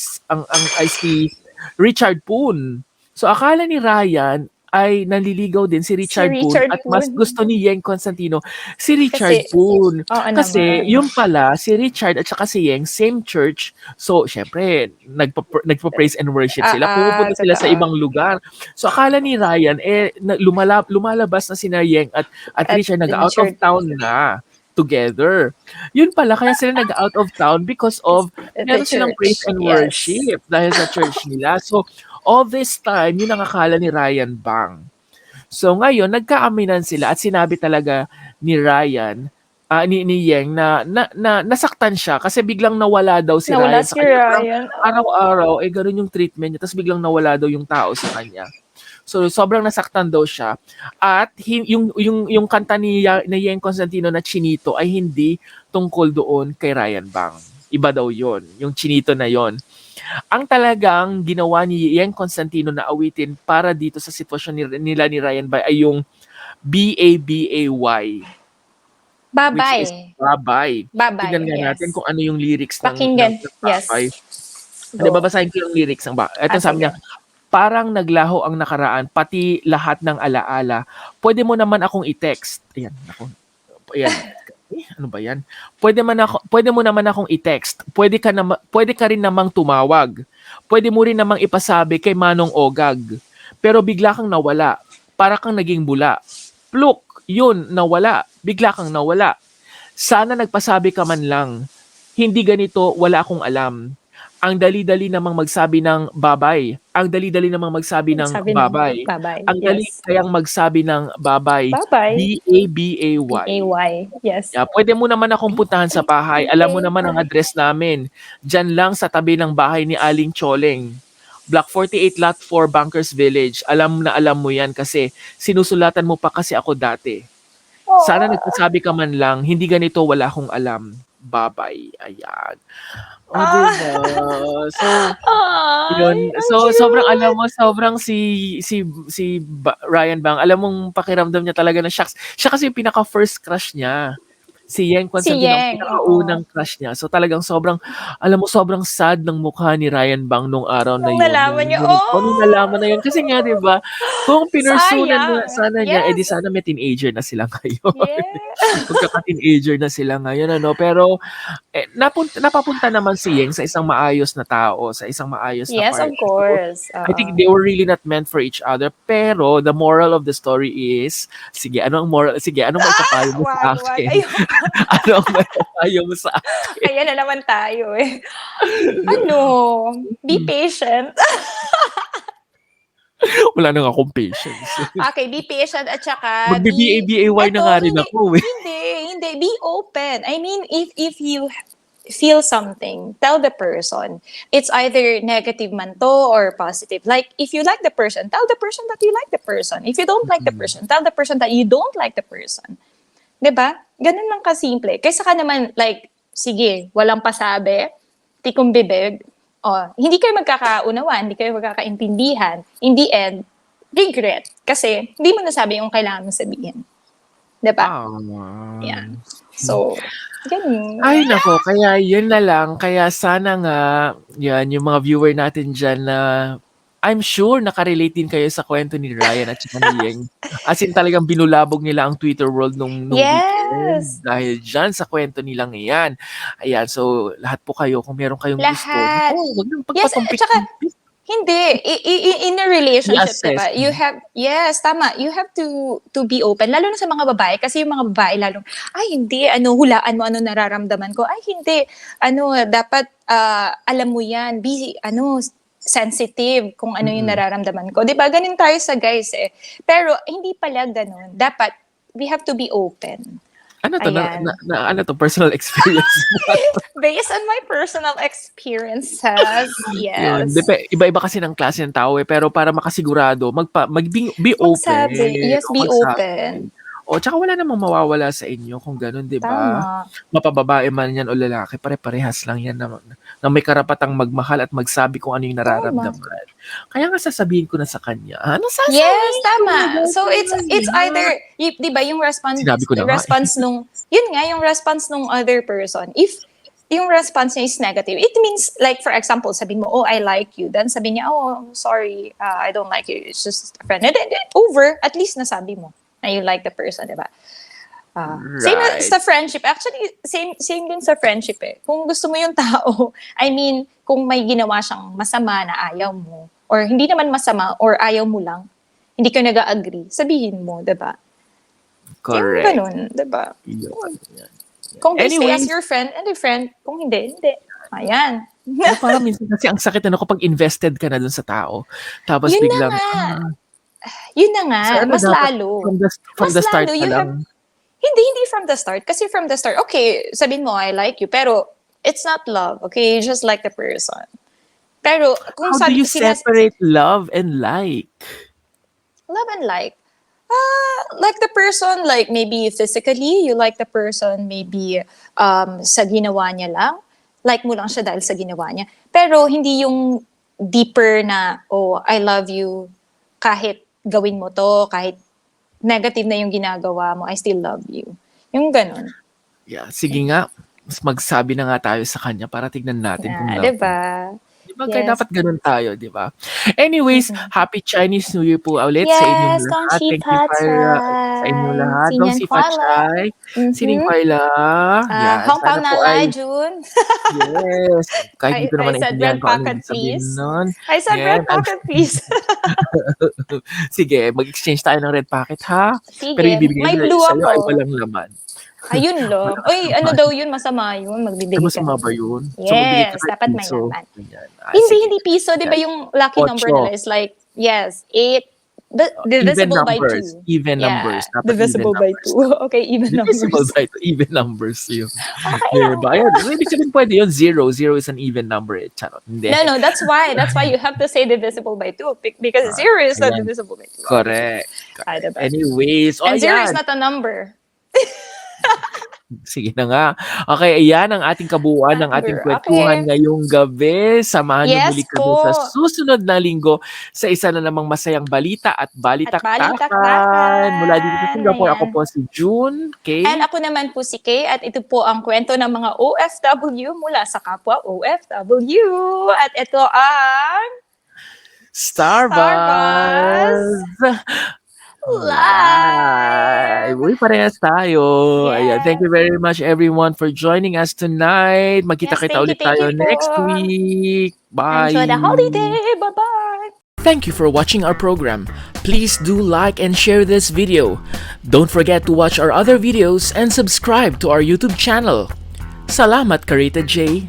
Speaker 1: si Richard Poon. So akala ni Ryan ay naliligaw din si
Speaker 2: Si
Speaker 1: Richard Poon
Speaker 2: Richard
Speaker 1: at mas
Speaker 2: Poon.
Speaker 1: gusto ni Yeng Constantino si Richard
Speaker 2: Kasi,
Speaker 1: Poon.
Speaker 2: oo
Speaker 1: Kasi
Speaker 2: naman.
Speaker 1: yung pala si Richard at saka si Yeng same church. So syempre nagpa-praise and worship sila. Pumupunta sila sa
Speaker 2: Totoo.
Speaker 1: ibang lugar. So akala ni Ryan lumalabas na sina Yeng at
Speaker 2: At
Speaker 1: Richard nag-out of
Speaker 2: Richard,
Speaker 1: town na together. Yun pala, kaya sila nag-out of town because of
Speaker 2: at the
Speaker 1: meron silang praise
Speaker 2: church.
Speaker 1: and
Speaker 2: Yes.
Speaker 1: worship dahil sa church nila. So, all this time, yun ang akala ni Ryan Bang. So, ngayon, nagkaaminan sila at sinabi talaga ni Ryan, ni Yeng na nasaktan siya kasi biglang nawala daw si
Speaker 2: Nawala
Speaker 1: Ryan sa
Speaker 2: si
Speaker 1: kanya. Parang
Speaker 2: Ryan.
Speaker 1: araw-araw, ganun yung treatment niya. Tapos biglang nawala daw yung tao sa kanya. So sobrang nasaktan daw siya at yung kanta ni Yen Constantino na Chinito ay hindi tungkol doon kay Ryan Bang. Iba daw 'yon, yung Chinito na 'yon. Ang talagang ginawa ni Yen Constantino na awitin para dito sa sitwasyon nila ni Ryan Bang ay yung BABAY, which is
Speaker 2: Bye-bye.
Speaker 1: Babay.
Speaker 2: Bye-bye,
Speaker 1: Tingnan nga natin
Speaker 2: yes.
Speaker 1: kung ano yung lyrics
Speaker 2: Pakinggan.
Speaker 1: ng Babay.
Speaker 2: Yes.
Speaker 1: Hindi,
Speaker 2: Go.
Speaker 1: babasahin ko yung lyrics ng Babay. Ito sabi niya,
Speaker 2: Sige.
Speaker 1: parang naglaho ang nakaraan, pati lahat ng alaala. Pwede mo naman akong i-text. Ayan, ako. Ayan. Ano ba yan? Pwede mo naman akong i-text. Pwede ka rin namang tumawag. Pwede mo rin namang ipasabi kay Manong Ogag. Pero bigla kang nawala. Para kang naging bula. Pluk, yun, nawala. Bigla kang nawala. Sana nagpasabi ka man lang. Hindi ganito, wala akong alam. Ang dali-dali namang magsabi ng babay. Ang dali-dali namang magsabi ng
Speaker 2: Sabi ng
Speaker 1: babay.
Speaker 2: bye-bye.
Speaker 1: Ang dali
Speaker 2: Yes.
Speaker 1: kayang magsabi ng babay.
Speaker 2: Bye-bye.
Speaker 1: B-A-B-A-Y.
Speaker 2: A-Y. Yes.
Speaker 1: Yeah, pwede mo naman akong puntahan sa bahay. Alam mo naman ang address namin. Diyan lang sa tabi ng bahay ni Aling Choleng. Block 48, Lot 4, Bankers Village. Alam na alam mo yan kasi sinusulatan mo pa kasi ako dati. Sana nagsasabi ka man lang, hindi ganito, wala akong alam. Bye-bye. Ayan. O, diba? So,
Speaker 2: Ay,
Speaker 1: yun.
Speaker 2: ang
Speaker 1: So, sobrang
Speaker 2: cute.
Speaker 1: alam mo, sobrang si Ryan Bang, alam mong pakiramdam niya talaga na shocks. Siya kasi yung pinaka-first crush niya. Si Yen
Speaker 2: Si
Speaker 1: Constantino ang
Speaker 2: Yeng, oo.
Speaker 1: pinakaunang crush niya. So talagang alam mo, sobrang sad ng mukha ni Ryan Bang nung araw na
Speaker 2: Nung
Speaker 1: yun.
Speaker 2: nalaman niya,
Speaker 1: Nung nalaman na yun. Kasi nga, di ba, kung pinursunan na
Speaker 2: sayang.
Speaker 1: sana niya, edi
Speaker 2: Yes.
Speaker 1: sana may teenager na sila ngayon.
Speaker 2: Yeah.
Speaker 1: Magkaka-teenager na sila ngayon, ano. Pero, napapunta naman si Yeng sa isang maayos na tao, sa isang maayos na
Speaker 2: Yes, of
Speaker 1: partner. So,
Speaker 2: course.
Speaker 1: I think they were really not meant for each other. Pero, the moral of the story is, sige, ano ang moral? Sige, anong maipapayo mo sa
Speaker 2: Wag.
Speaker 1: akin?
Speaker 2: Ayun.
Speaker 1: Ano ang maipapayo mo sa akin?
Speaker 2: Ayan na naman tayo eh. Ano? Be patient.
Speaker 1: Wala nang akong patience.
Speaker 2: Okay, be patient at saka
Speaker 1: Magbi-BABAY na nga rin ako eh.
Speaker 2: Hindi. Be open. I mean, if you feel something, tell the person. It's either negative man to or positive. Like, if you like the person, tell the person that you like the person. If you don't like the person, tell the person that you don't like the person. 'Di ba? Ganun lang kasimple. Kaysa ka naman, like, sige, walang pasabi, tikong bibig, hindi kayo magkakaunawaan, hindi kayo magkakaintindihan. In the end, regret. Kasi, hindi mo nasabi yung kailangan mong sabihin. 'Di ba? Yan. So, ganun.
Speaker 1: Ay nako, kaya yun na lang. Kaya sana nga, yan, yung mga viewer natin dyan na I'm sure nakarelate din kayo sa kwento ni Ryan at saka ni Yeng. As in talagang binulabog nila ang Twitter world nung weekend.
Speaker 2: Yes!
Speaker 1: Dahil dyan sa kwento nilang iyan. Ayan, so lahat po kayo, kung meron kayong gusto,
Speaker 2: Lahat.
Speaker 1: wag nang
Speaker 2: Yes, at saka, hindi. In a relationship,
Speaker 1: I-assess.
Speaker 2: diba? You have, yes, tama. You have to be open. Lalo na sa mga babae. Kasi yung mga babae, lalong, ay, hindi, hulaan mo, nararamdaman ko. Ay, hindi. Dapat, alam mo yan. Be, sensitive kung ano yung nararamdaman ko. Diba? Ganun tayo sa guys eh. Pero, hindi pala ganun. Dapat, we have to be open.
Speaker 1: Ano to?
Speaker 2: Ayan.
Speaker 1: Ano to? Personal experience.
Speaker 2: Based on my personal experiences,
Speaker 1: Yun.
Speaker 2: yes.
Speaker 1: Iba-iba kasi ng klase ng tao eh. Pero para makasigurado, be open.
Speaker 2: Magsabi. Yes,
Speaker 1: O
Speaker 2: be
Speaker 1: magsabi.
Speaker 2: open.
Speaker 1: O, tsaka wala namang mawawala sa inyo kung ganun, di ba?
Speaker 2: Tama.
Speaker 1: Mapababae man yan o lalaki, pare-parehas lang yan na may karapatang magmahal at magsabi kung ano yung nararamdaman. Kaya nga sasabihin ko na sa kanya, ano
Speaker 2: Yes,
Speaker 1: sasabihin ko na
Speaker 2: tama.
Speaker 1: ba
Speaker 2: So it's
Speaker 1: sa
Speaker 2: either, 'di ba, yung
Speaker 1: Sinabi ko na nga.
Speaker 2: response nung yun nga yung response nung other person. If yung response niya is negative, it means like for example, sabi mo, "Oh, I like you." Then sabi niya, "Oh, sorry, I don't like you. It's just a friend." And then over, at least nasabi mo na you like the person, 'di ba? Same
Speaker 1: Right.
Speaker 2: sa friendship. Actually, same din sa friendship eh. Kung gusto mo yung tao, I mean, kung may ginawa siyang masama na ayaw mo, or hindi naman masama, or ayaw mo lang, hindi ka nag-agree, sabihin mo, 'di ba? Yung
Speaker 1: Correct.
Speaker 2: ganun, 'di ba?
Speaker 1: Yun.
Speaker 2: Kung they stay
Speaker 1: Anyways.
Speaker 2: as your friend, and a friend. Kung hindi, hindi. Ayan.
Speaker 1: Pero parang minsan kasi ang sakit na kapag invested ka na dun sa tao. Tapos
Speaker 2: Yun na
Speaker 1: biglang,
Speaker 2: nga. Yun na nga.
Speaker 1: so ano
Speaker 2: Mas
Speaker 1: dapat
Speaker 2: lalo.
Speaker 1: from
Speaker 2: Mas
Speaker 1: the start
Speaker 2: lalo,
Speaker 1: pa
Speaker 2: you
Speaker 1: lang.
Speaker 2: Hindi from the start. Kasi from the start, okay, sabihin mo, I like you. Pero, it's not love. Okay? You just like the person. Pero, kung
Speaker 1: How do you separate love and like?
Speaker 2: love and like the person, like maybe physically, you like the person, maybe sa ginawa niya lang. Like mo lang siya dahil sa ginawa niya. Pero, hindi yung deeper na, oh, I love you, kahit gawin mo to, kahit negative na yung ginagawa mo, I still love you. Yung ganun.
Speaker 1: Yeah, sige nga. Mas magsabi na nga tayo sa kanya para tignan natin kung love.
Speaker 2: Diba?
Speaker 1: Diba? Kaya
Speaker 2: Yes.
Speaker 1: dapat ganun tayo, di ba? Anyways, Happy Chinese New Year po ulit sa inyong
Speaker 2: Yes,
Speaker 1: lahat.
Speaker 2: Gong Chi
Speaker 1: Thank you sa inyong lahat.
Speaker 2: Pachay.
Speaker 1: Gong Si Fachay. Sining Paila. Yan.
Speaker 2: Hong Pao
Speaker 1: Sana po
Speaker 2: Nalay,
Speaker 1: ay,
Speaker 2: June.
Speaker 1: yes. Kahit hindi ko naman
Speaker 2: I said
Speaker 1: naintindihan
Speaker 2: red
Speaker 1: kung ano
Speaker 2: pocket,
Speaker 1: yung sabihin
Speaker 2: please.
Speaker 1: nun.
Speaker 2: I said
Speaker 1: Yan.
Speaker 2: red pocket, please.
Speaker 1: Sige, mag-exchange tayo ng red pocket, ha?
Speaker 2: Sige,
Speaker 1: Pero ibibigay
Speaker 2: may
Speaker 1: na
Speaker 2: blue
Speaker 1: sa'yo ay
Speaker 2: ako.
Speaker 1: walang laman.
Speaker 2: Ayun lang. Uy, ano daw yun? Masama yun.
Speaker 1: Ay,
Speaker 2: Magbibigay ka.
Speaker 1: masama ba yun?
Speaker 2: Yes,
Speaker 1: magbigay ka
Speaker 2: dapat
Speaker 1: ng
Speaker 2: may
Speaker 1: piso.
Speaker 2: laman.
Speaker 1: Ayan.
Speaker 2: Hindi piso. Di ba yung lucky number
Speaker 1: Ocho.
Speaker 2: nila is like, yes, 8. Divisible by 2.
Speaker 1: Even numbers. Dapat
Speaker 2: Divisible
Speaker 1: even
Speaker 2: by
Speaker 1: numbers.
Speaker 2: 2. Okay, even
Speaker 1: Divisible
Speaker 2: numbers.
Speaker 1: by 2. Even numbers yun.
Speaker 2: Okay
Speaker 1: Diba? Ayan. Ibig sabihin pwede yun. 0. 0 is an even number. Charot. Hindi.
Speaker 2: No, that's why you have to say divisible by 2 because 0 is not
Speaker 1: ayan.
Speaker 2: divisible by 2.
Speaker 1: Correct.
Speaker 2: Diba?
Speaker 1: Anyways.
Speaker 2: And 0
Speaker 1: ayan.
Speaker 2: is not a number.
Speaker 1: Sige na nga. Okay, ayan ang ating kabuuan ng ating
Speaker 2: Number.
Speaker 1: kwentuhan
Speaker 2: Okay.
Speaker 1: ngayong gabi. Samahan niyo
Speaker 2: Yes
Speaker 1: muli kami
Speaker 2: po.
Speaker 1: sa susunod na linggo sa isa na namang masayang balita at balitaktakan.
Speaker 2: balitaktakan.
Speaker 1: Mula dito sa Singapore,
Speaker 2: Ayan.
Speaker 1: ako po si June. Okay?
Speaker 2: And ako naman po si Kay at ito po ang kwento ng mga OFW mula sa kapwa OFW. At ito ang
Speaker 1: Starbuzz!
Speaker 2: Live!
Speaker 1: Uy, parehas tayo.
Speaker 2: Yes.
Speaker 1: Ayan, thank you very much everyone for joining us tonight. Magkita-kita
Speaker 2: Yes,
Speaker 1: ulit
Speaker 2: thank
Speaker 1: tayo
Speaker 2: you po.
Speaker 1: next week. Bye!
Speaker 2: Enjoy the holiday. Bye-bye.
Speaker 1: Thank you for watching our program. Please do like and share this video. Don't forget to watch our other videos and subscribe to our YouTube channel. Salamat, Karita J.